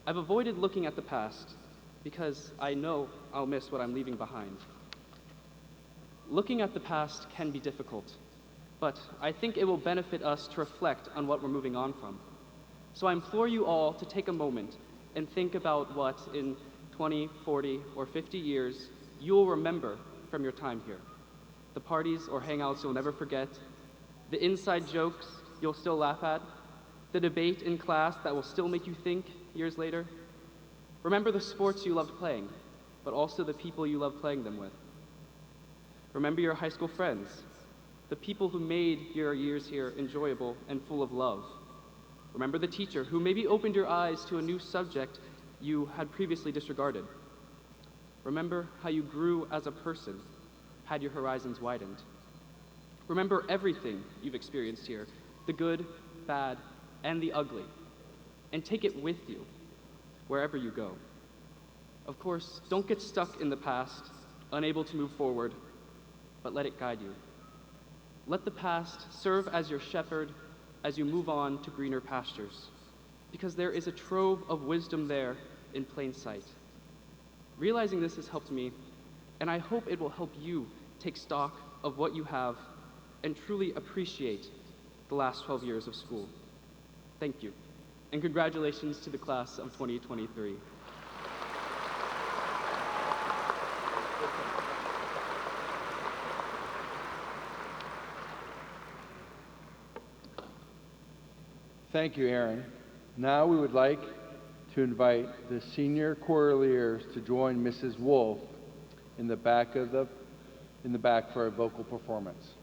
I've avoided looking at the past because I know I'll miss what I'm leaving behind. Looking at the past can be difficult, but I think it will benefit us to reflect on what we're moving on from. So I implore you all to take a moment and think about what in 20, 40, or 50 years you will remember from your time here. The parties or hangouts you'll never forget, the inside jokes you'll still laugh at, the debate in class that will still make you think years later. Remember the sports you loved playing, but also the people you loved playing them with. Remember your high school friends, the people who made your years here enjoyable and full of love. Remember the teacher who maybe opened your eyes to a new subject you had previously disregarded. Remember how you grew as a person, had your horizons widened. Remember everything you've experienced here, the good, bad, and the ugly, and take it with you wherever you go. Of course, don't get stuck in the past, unable to move forward, but let it guide you. Let the past serve as your shepherd as you move on to greener pastures, because there is a trove of wisdom there in plain sight. Realizing this has helped me, and I hope it will help you take stock of what you have and truly appreciate the last 12 years of school. Thank you, and congratulations to the class of 2023. Thank you, Aaron. Now we would like to invite the senior choraleers to join Mrs. Wolf in the back for a vocal performance.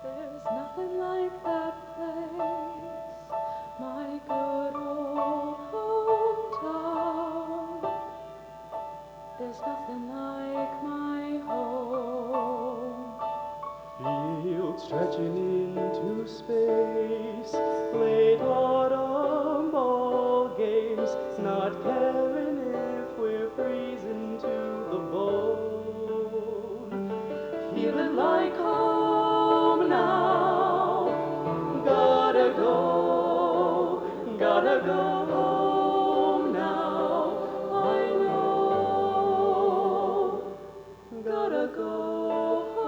There's nothing like that place, my good old hometown. There's nothing like my home. Fields stretching into space, late autumn ball games, not caring if we're freezing to the bone. Feeling like home now, gotta go home now, I know, gotta go home.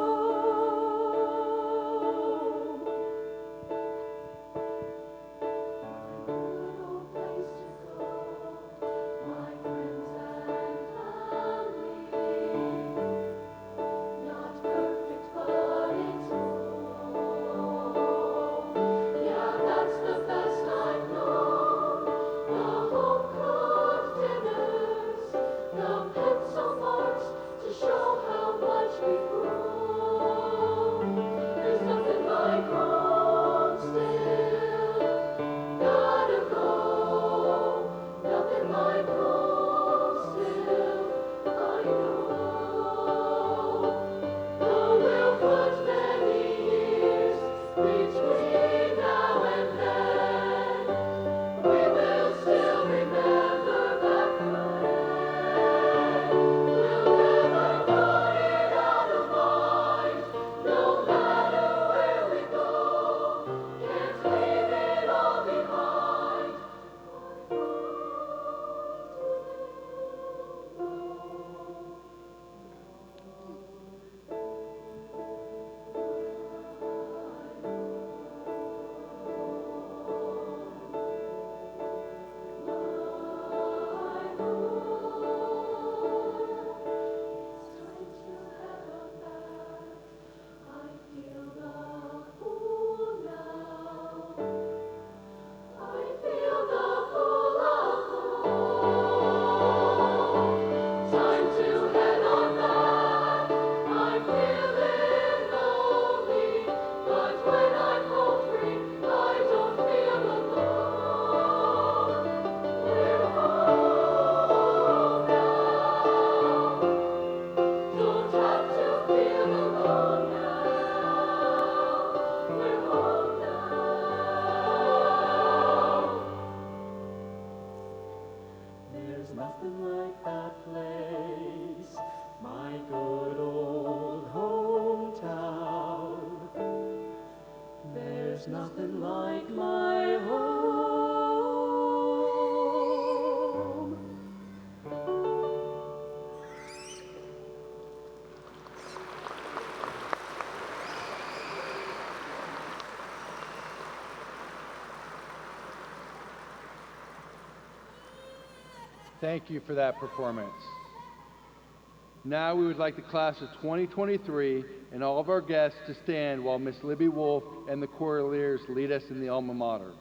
Good old place to go, nothing like my home. Thank you for that performance. Now we would like the class of 2023 and all of our guests to stand while Miss Libby Wolf and the Choraleers lead us in the alma mater.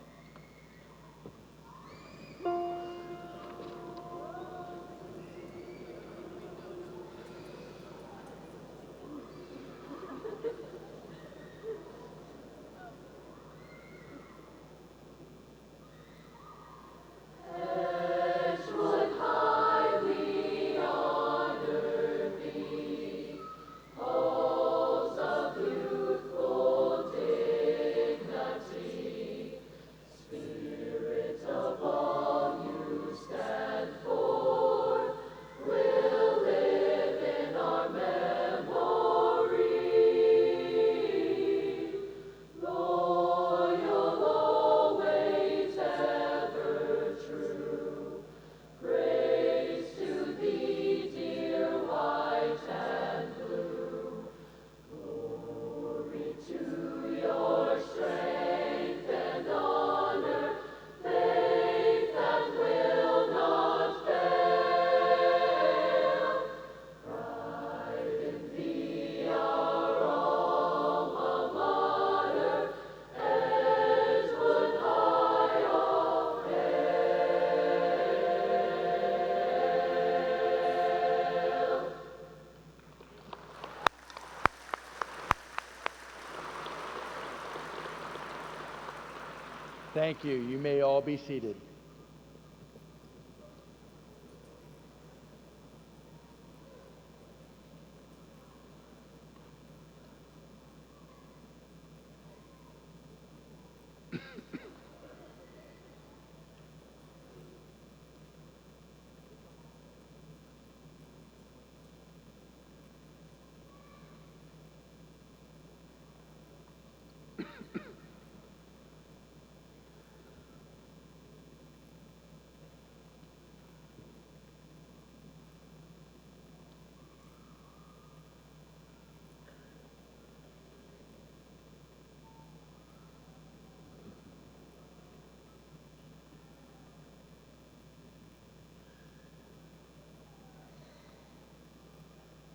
Thank you. You may all be seated.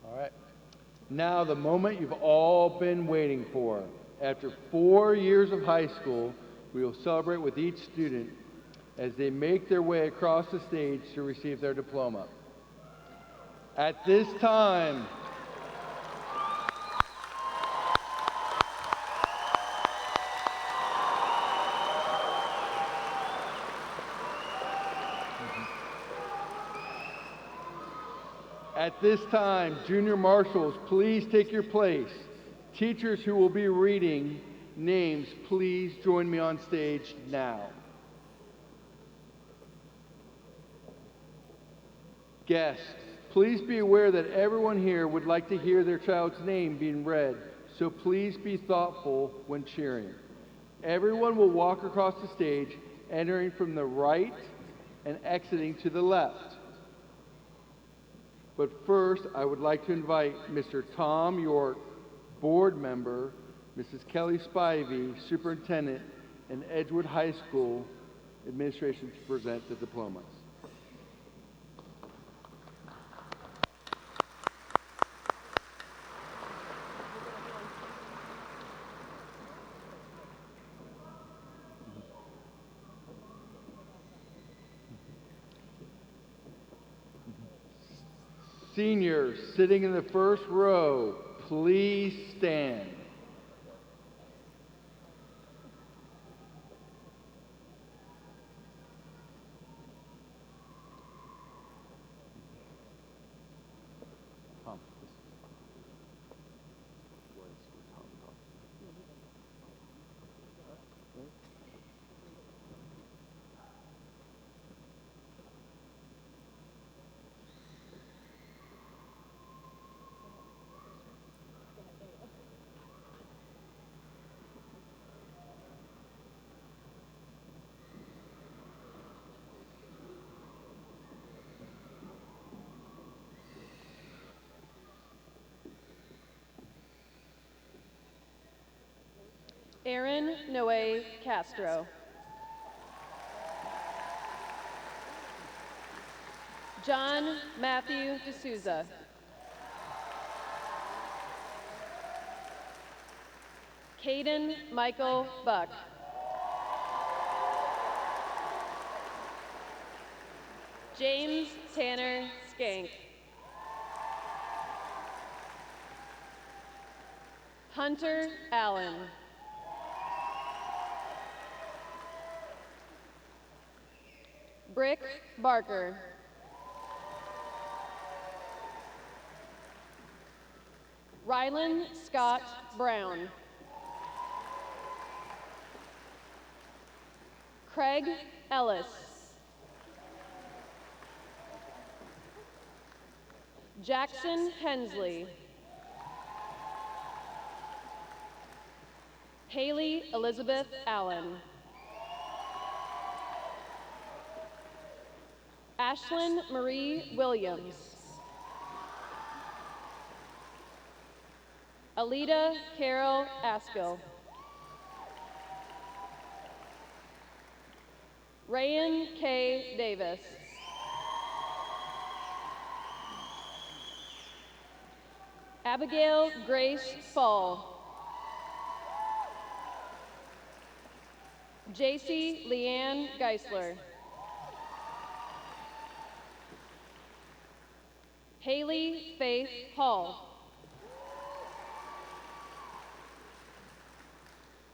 All right. Now, the moment you've all been waiting for. After 4 years of high school, we will celebrate with each student as they make their way across the stage to receive their diploma. At this time, junior marshals, please take your place. Teachers who will be reading names, please join me on stage now. Guests, please be aware that everyone here would like to hear their child's name being read, so please be thoughtful when cheering. Everyone will walk across the stage, entering from the right and exiting to the left. But first, I would like to invite Mr. Tom York, board member, Mrs. Kelly Spivey, superintendent, and Edgewood High School administration to present the diplomas. Seniors sitting in the first row, please stand. Tom, Aaron Noe Castro. John Matthew D'Souza. Caden Michael Buck. James Tanner Skank. Hunter Allen. Brick Barker. Rylan Scott Brown. Craig Ellis. Jackson Hensley. Haley Elizabeth Allen. Ashlyn Marie Williams. Alita Carol Askill. Rayan K. Davis. Abigail Grace Fall. JC Leanne Geisler. Haley Faith Hall.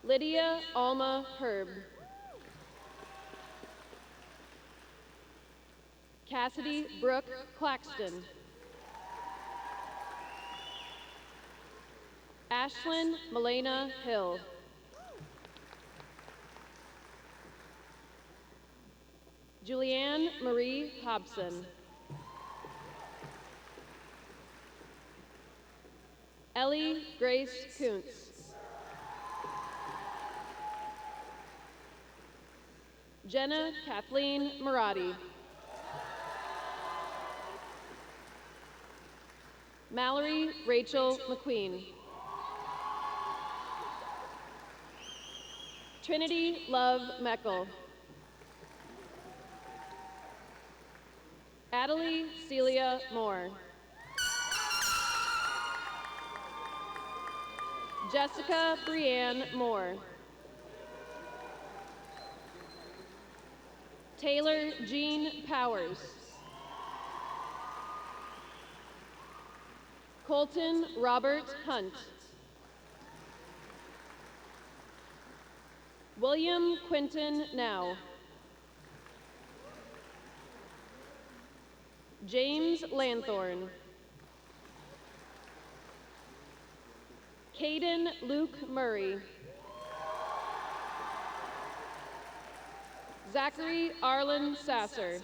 Lydia Alma Herb. Cassidy Brooke Claxton. Ashlyn Melena Hill. Julianne Marie Hobson. Ellie Grace Kuntz. Jenna Kathleen Marati. Mallory Rachel McQueen. Trinity Love Meckel. Adelie Celia Moore. Jessica Brianne Moore. Taylor Jean Powers. Colton Robert Hunt. William Quinton Now. James Lanthorn. Caden Luke Murray. Zachary Arlen Sasser.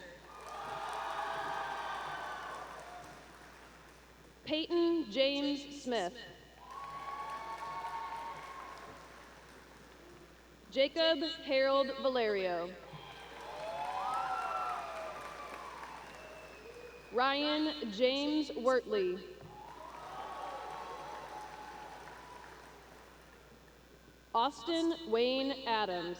Peyton James Smith. Jacob Harold Valerio. Ryan James Wortley. Austin Wayne Adams.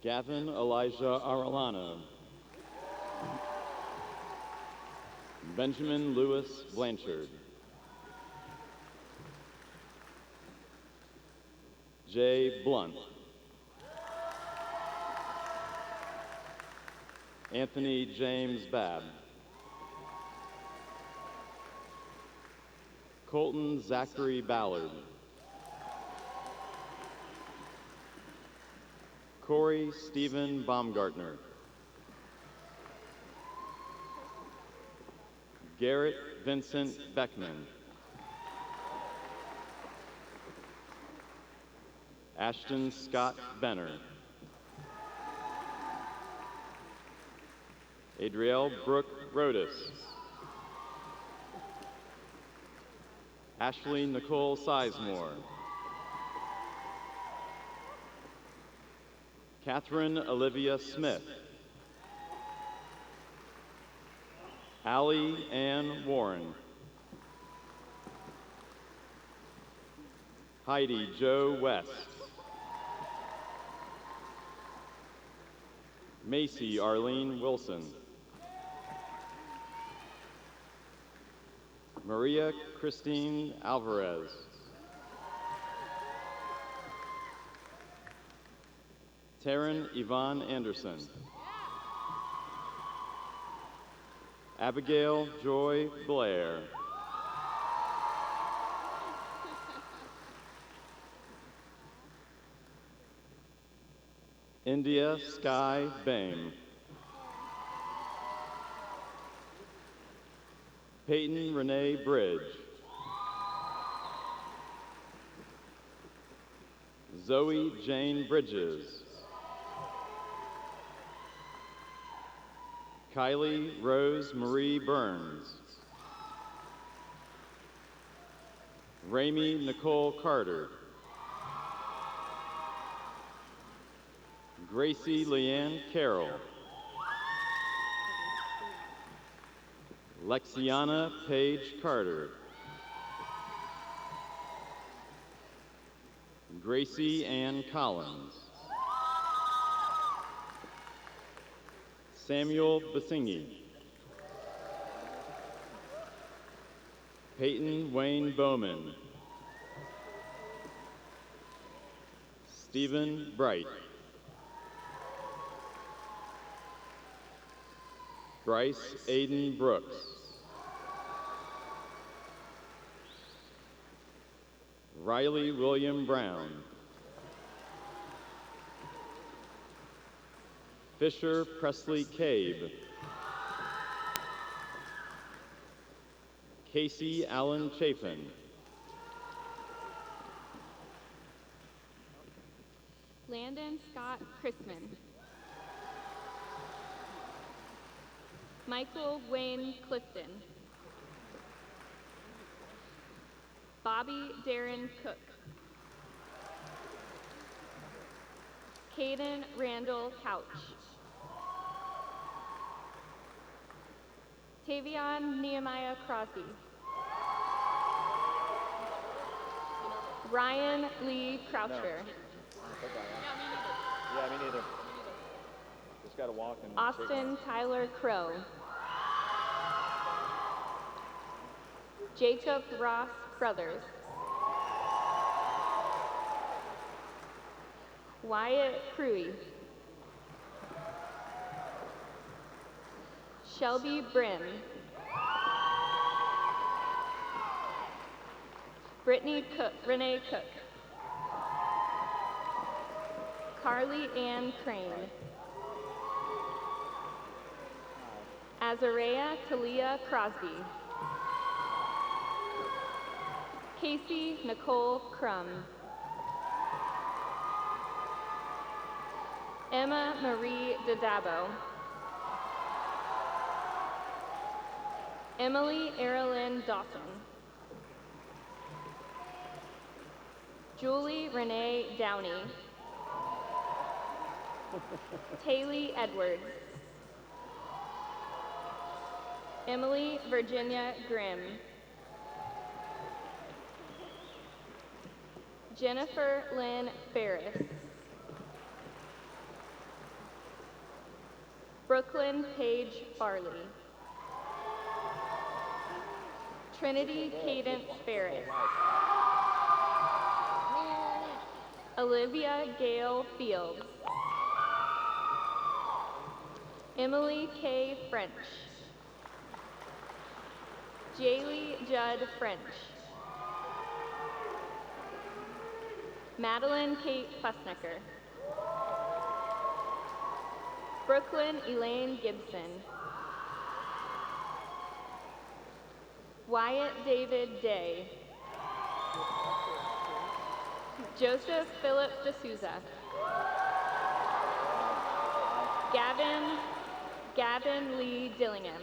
Gavin Elijah Arellano. Benjamin Lewis Blanchard. Jay Blunt. Anthony James Babb. Colton Zachary Ballard. Corey Stephen Baumgartner. Garrett Vincent Beckman. Ashton Scott Benner. Adrielle Brooke Rodas. Ashley Nicole Sizemore. Catherine Olivia Smith. Allie Ann Warren. Heidi Jo West. Macy Arlene Wilson. Maria Christine Alvarez. Taryn Yvonne Anderson. Abigail Joy Blair. India Sky Bame. Peyton Renee Bridge. Zoe Jane Bridges. Kylie Rose Marie Burns. Ramey Nicole Carter. Gracie Leanne Carroll. Lexiana Paige Carter. Gracie Ann Collins. Samuel Basingi. Peyton Wayne Bowman. Stephen Bright. Bryce Aiden Brooks. Riley William Brown. Fisher Presley Cabe. Casey Allen Chapin. Landon Scott Chrisman. Michael Wayne Clifton. Bobby Darren Cook. Caden Randall Couch. Tavion Nehemiah Crosby. Ryan Lee Croucher. Yeah, me neither. Just gotta walk and Austin Tyler Crow. Jacob Ross Brothers. Wyatt Cruey. Shelby Brim. Brittany Cook, Renee Cook. Carly Ann Crane. Azarea Talia Crosby. Casey Nicole Crum. Emma Marie Dadabo. Emily Erilyn Dawson. Julie Renee Downey. Taylor Edwards. Emily Virginia Grimm. Jennifer Lynn Ferris. Brooklyn Paige Farley. Trinity Cadence Ferris. Olivia Gale Fields. Emily K. French. Jaylee Judd French. Madeline Kate Fussnecker. Brooklyn Elaine Gibson. Wyatt David Day. Joseph Philip D'Souza. Gavin Lee Dillingham.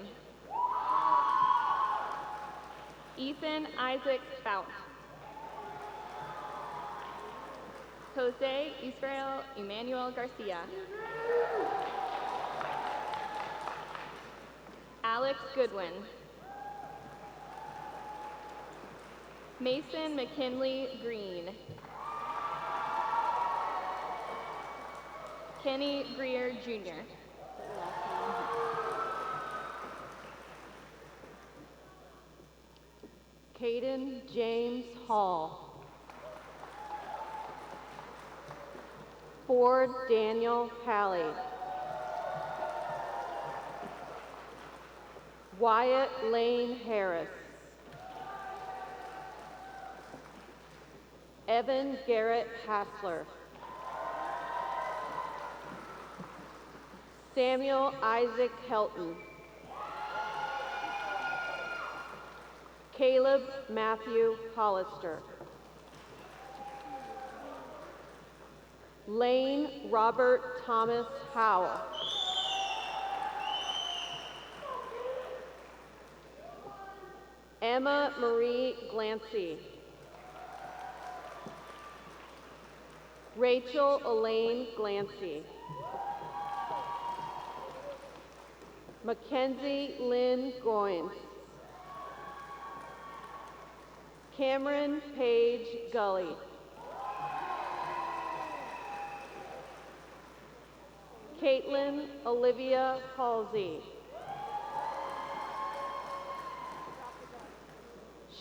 Ethan Isaac Spout. Jose Israel Emmanuel Garcia. Alex Goodwin. Mason McKinley Green. Kenny Greer Jr. Caden James Hall. Ford Daniel Pally. Wyatt Lane Harris. Evan Garrett Hassler. Samuel Isaac Helton. Caleb Matthew Hollister. Lane Robert Thomas Howell. Emma Marie Glancy. Rachel Elaine Glancy. Mackenzie Lynn Goins. Cameron Page Gully. Caitlin Olivia Halsey.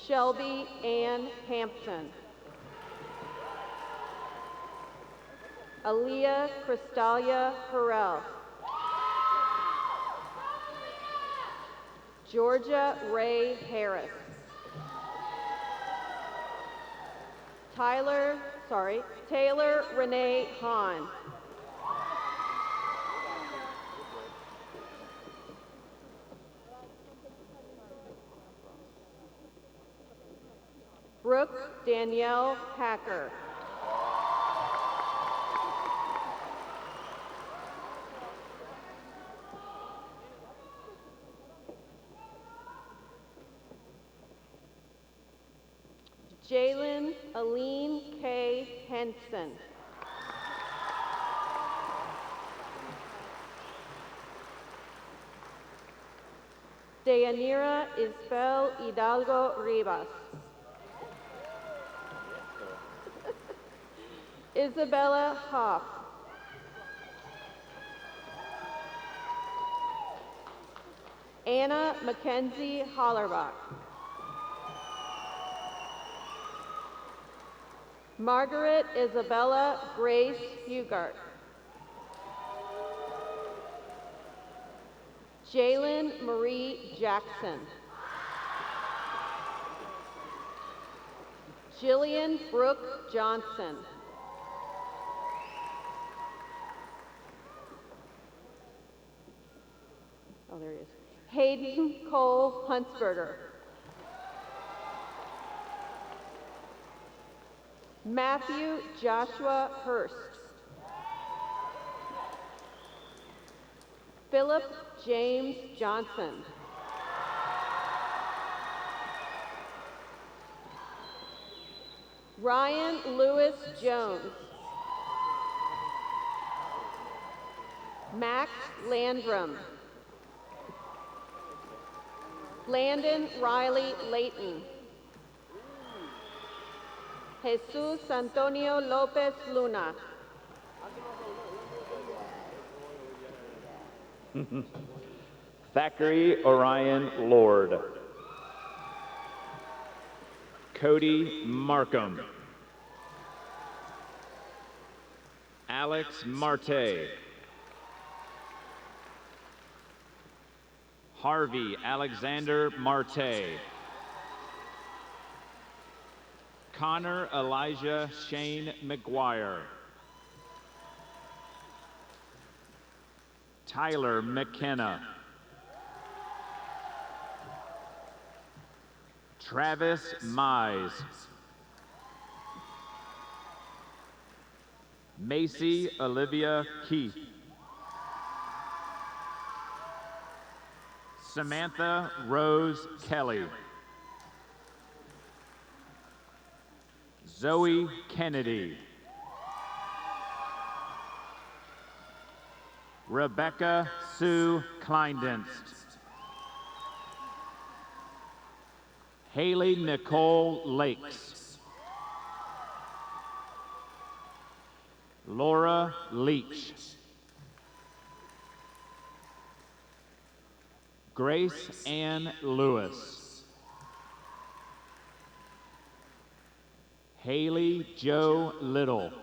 Shelby Ann Hampton. Aaliyah Cristalia Harrell. Georgia Ray Harris. Taylor Renee Hahn. Brooke Danielle Hacker. Jalen Aline K. Henson. Deyanira Isbel Hidalgo Rivas. Isabella Hoff. Anna Mackenzie Hollerbach. Margaret Isabella Grace Hugart. Jalen Marie Jackson. Jillian Brooke Johnson. Oh, there he is. Hayden Cole Huntsberger. Matthew Joshua Hurst. Philip James Johnson. Ryan Lewis Jones. Max Landrum. Landon Riley Layton. Jesus Antonio Lopez Luna. Thackeray Orion Lord. Cody Markham. Alex Marte. Harvey Alexander Marte. Connor Elijah Shane McGuire. Tyler McKenna. Travis Mize. Macy Olivia Keith. Samantha Rose Kelly. Zoe Kennedy. Rebecca Sue Kleindienst. Haley Nicole Lakes. Laura Leach. Grace Ann Lewis. Haley Joe Little.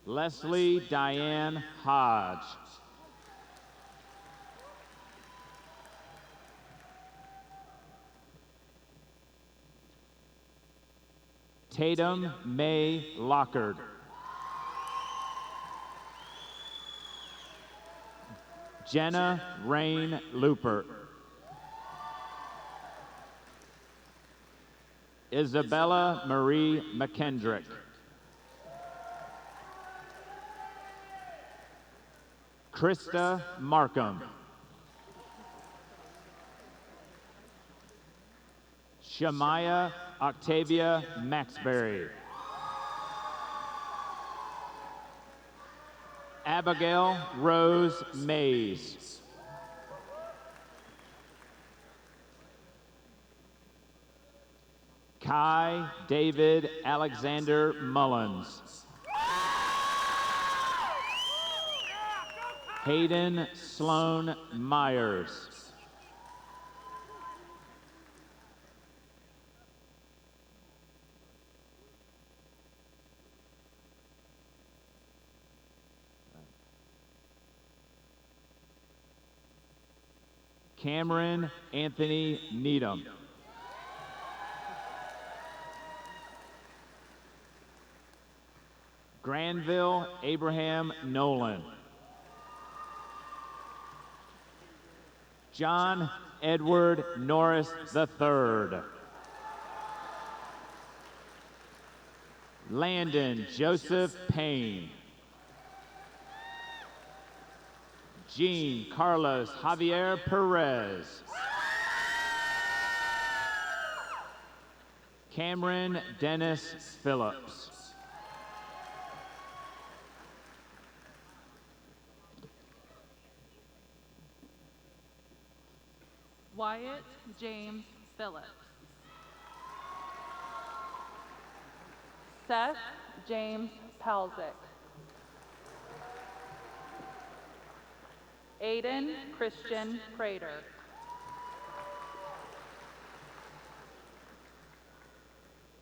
Leslie Diane Hodge. Tatum May Lockard. Jenna Rain Looper. Isabella Marie McKendrick. Krista Markham. Shamaya Octavia Maxberry. Abigail Rose Mays. Kai David Alexander Mullins. Hayden Sloan Myers. Cameron Anthony Needham. Granville Abraham Nolan. John Edward Norris III. Landon Joseph Payne. Jean Carlos Javier Perez. Cameron Dennis Phillips. Wyatt James Phillips. Seth James Palzik. Aiden Christian Prater.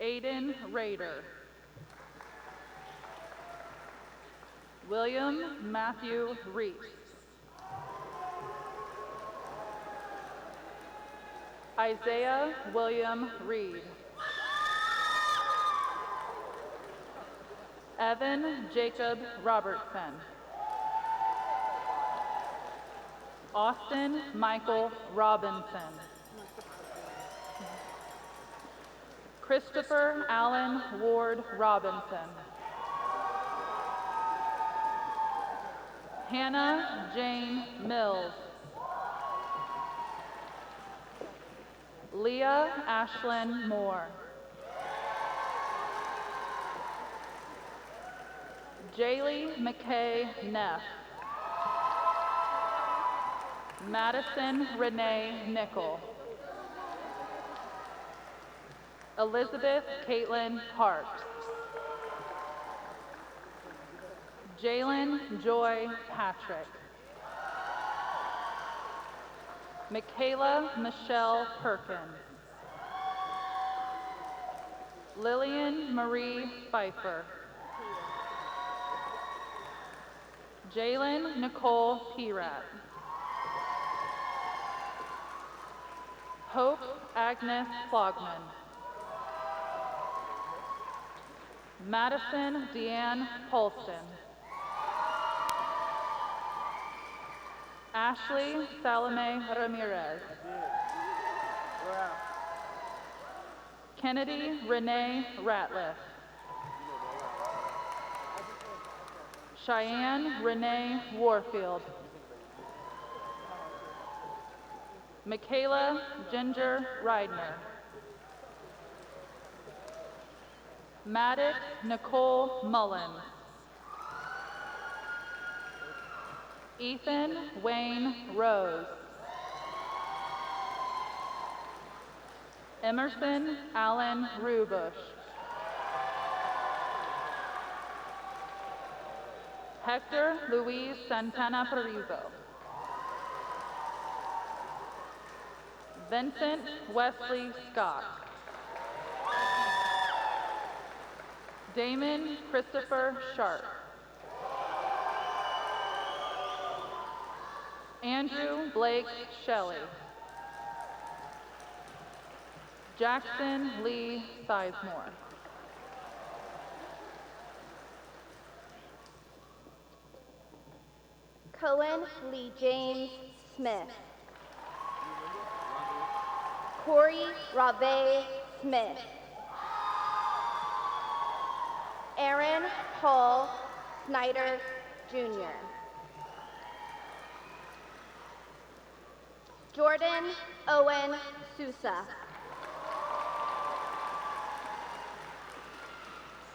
Aiden Rader. William Matthew Reese. Isaiah William Reed. Evan Jacob Robertson. Austin Michael Robinson. Christopher Allen Ward Robinson. Hannah Jane Mills. Leah Ashlyn Moore. Jaylee McKay Neff. Madison Renee Nickel. Elizabeth Caitlin Hart. Jalen Joy Patrick. Michaela Michelle Perkins. Lillian Marie Pfeiffer. Jalen Nicole Pirat. Hope Agnes Flogman. Madison Deanne Polston. Ashley Salome Ramirez. Kennedy Renee Ratliff. Cheyenne Renee Warfield. Michaela Ginger Reidner. Maddox Nicole Mullins. Ethan Wayne Rose. Emerson Allen Rubush. Hector Luis Santana Parrizo. Vincent Wesley Scott. Damon Christopher Sharp. Andrew Blake Shelley. Jackson Lee Sizemore. Cohen Lee James Smith. Corey Rave Smith. Aaron Paul Snyder Jr. Jordan Owen Sousa.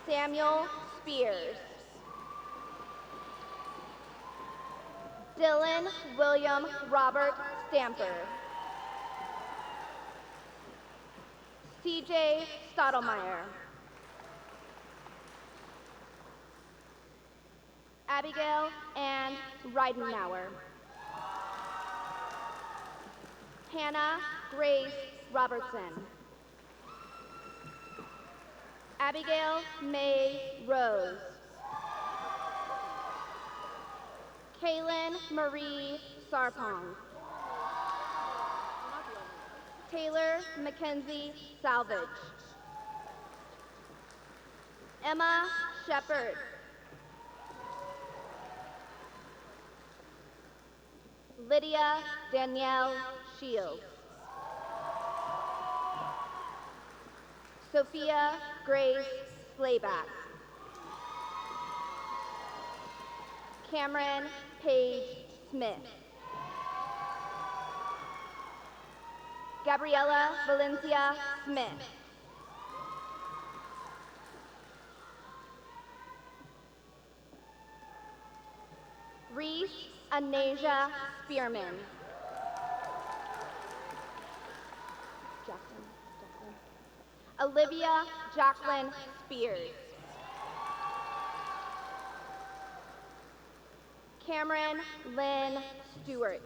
Samuel Spears. Dylan William Robert Stamper. CJ Stottlemyre. Abigail Ann Reidenauer. Hannah Grace Robertson. Abigail May Rose. Kaylin Marie Sarpong. Taylor Mackenzie Salvage. Emma Shepard. Lydia Danielle Shields. Sophia Grace Slayback. Cameron Paige Smith. Gabriela Valencia Smith. Reese Anasia Spearman. Olivia Jacqueline Spears. Cameron Lynn Stewart.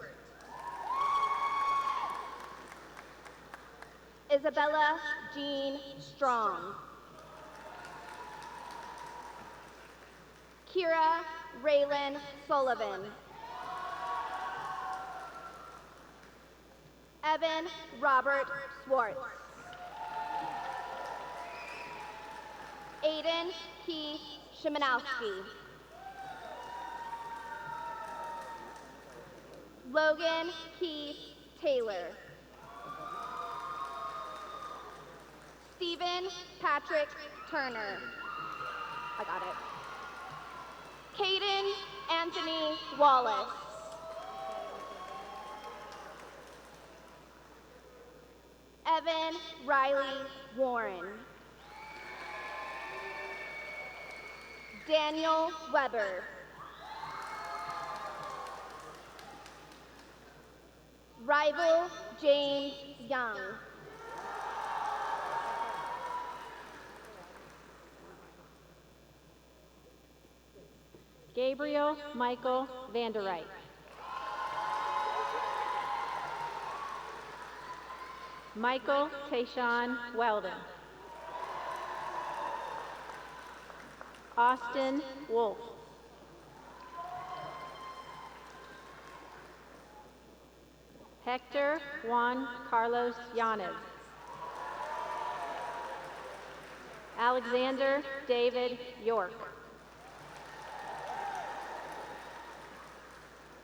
Isabella Jean Strong. Kira Raylan Sullivan. Evan Robert Swartz. Aiden Keith Shimanowski. Logan Keith Taylor. Stephen Patrick Turner. I got it. Caden Anthony Wallace. Evan Riley Warren. Daniel Weber. Rival James Young. Gabriel Michael Vanderreit. Michael Tayshawn Weldon. Austin Wolf. Hector Juan Carlos Yanez. Alexander David York.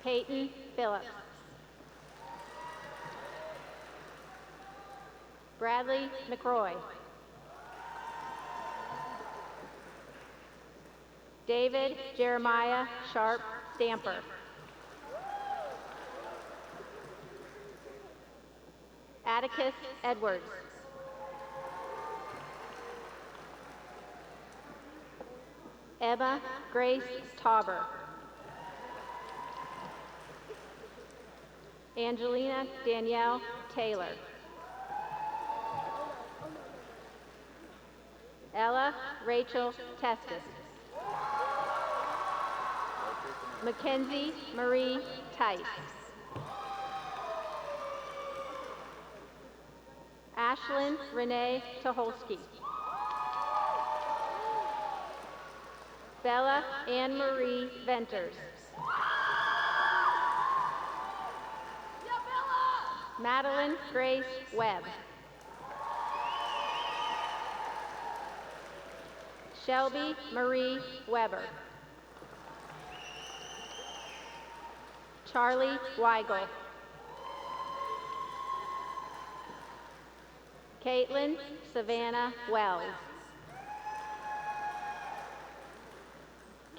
Peyton Phillips. Bradley McCroy. David Jeremiah Sharp Stamper. Atticus Edwards. Emma Grace Tauber. Angelina Danielle Taylor. Ella Rachel Testis. Mackenzie Marie Tice. Ashlyn Renee Tuholsky. Bella Anne Marie Venters. Madeline Grace Webb. Shelby Marie Weber. Charlie Weigel. Caitlin Savannah Wells.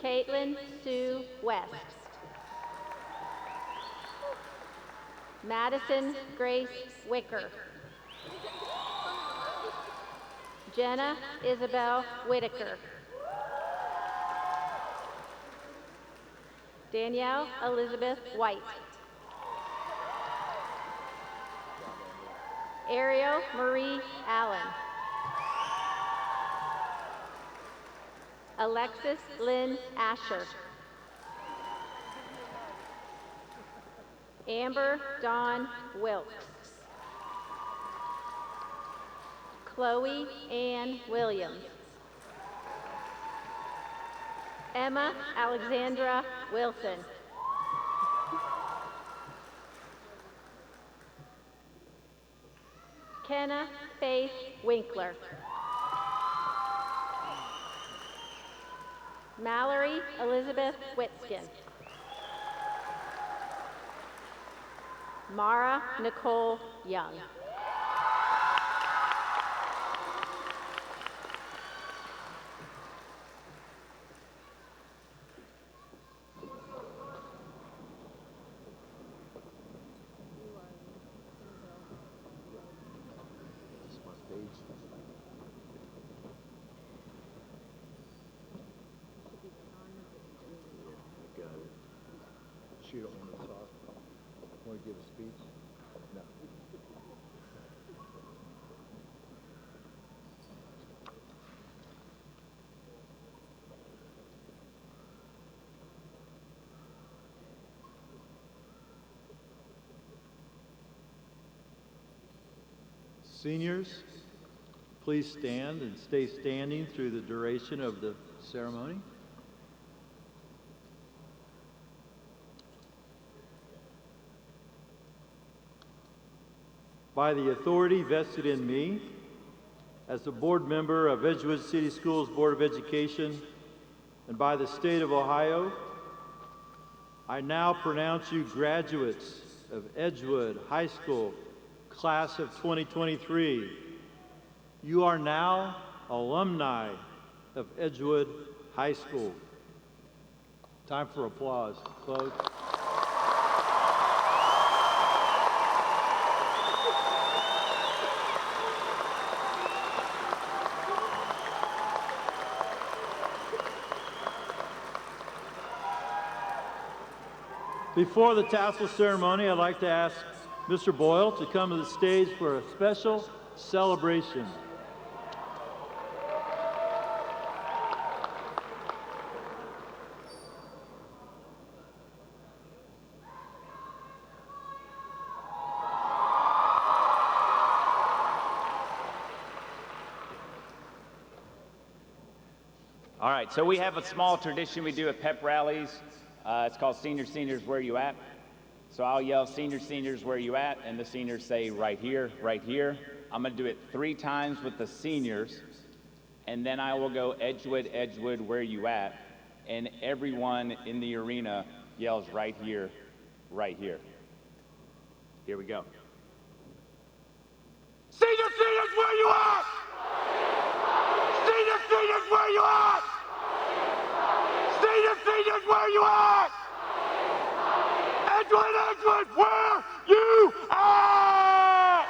Caitlin Sue West. Madison Grace Wicker. Jenna Isabel Whitaker. Danielle Elizabeth White. Ariel Marie Allen. Alexis Lynn Asher. Amber Dawn Wilkes. Chloe Ann Williams. Emma Alexandra Wilson. Kenna Faith Winkler. Mallory Elizabeth Whitskin. Mara Nicole Young. You don't want to talk? Want to give a speech? No. Seniors, please stand and stay standing through the duration of the ceremony. By the authority vested in me as a board member of Edgewood City Schools Board of Education and by the state of Ohio, I now pronounce you graduates of Edgewood High School, class of 2023. You are now alumni of Edgewood High School. Time for applause. Close. Before the tassel ceremony, I'd like to ask Mr. Boyle to come to the stage for a special celebration. All right, so we have a small tradition we do at pep rallies. It's called Senior Seniors, Where You At? So I'll yell, Senior Seniors, Where You At? And the seniors say, right here, right here. I'm gonna do it 3 times with the seniors, and then I will go, Edgewood, Edgewood, Where You At? And everyone in the arena yells, right here, right here. Here we go. Senior Seniors, where you at? Senior Seniors, where you at? Senior Seniors, where you at? Edgewood, Edgewood, where you at?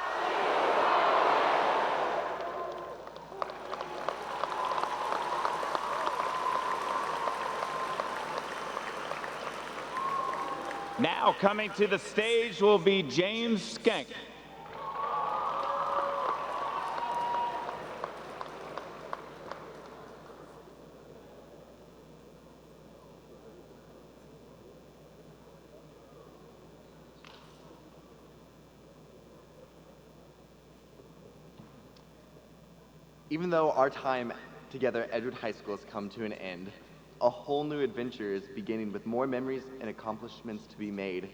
Now coming to the stage will be James Skank. Even though our time together at Edgewood High School has come to an end, a whole new adventure is beginning with more memories and accomplishments to be made.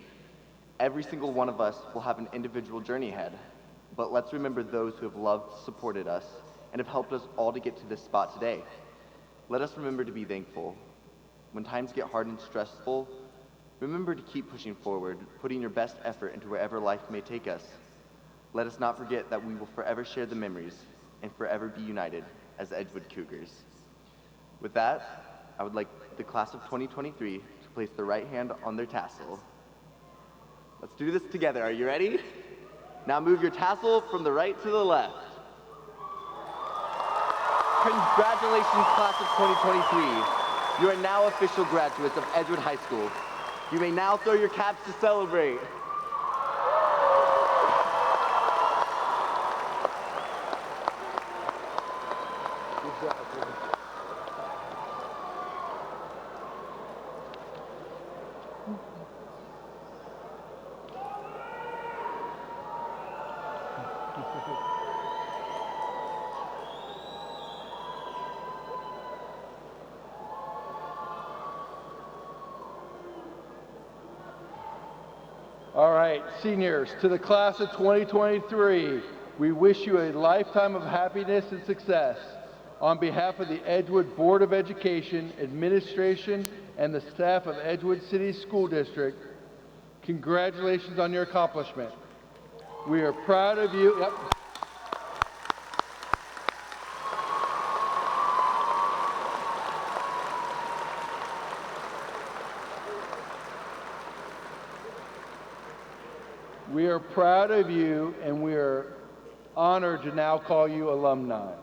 Every single one of us will have an individual journey ahead, but let's remember those who have loved, supported us, and have helped us all to get to this spot today. Let us remember to be thankful. When times get hard and stressful, remember to keep pushing forward, putting your best effort into wherever life may take us. Let us not forget that we will forever share the memories and forever be united as Edgewood Cougars. With that, I would like the class of 2023 to place the right hand on their tassel. Let's do this together. Are you ready? Now move your tassel from the right to the left. Congratulations, class of 2023. You are now official graduates of Edgewood High School. You may now throw your caps to celebrate. All right, seniors, to the class of 2023, we wish you a lifetime of happiness and success. On behalf of the Edgewood Board of Education, administration, and the staff of Edgewood City School District, congratulations on your accomplishment. We are proud of you. Yep. We are proud of you, and we are honored to now call you alumni.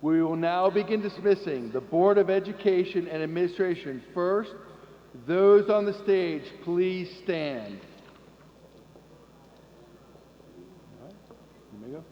We will now begin dismissing the Board of Education and Administration. First, those on the stage, please stand. All right, you may go.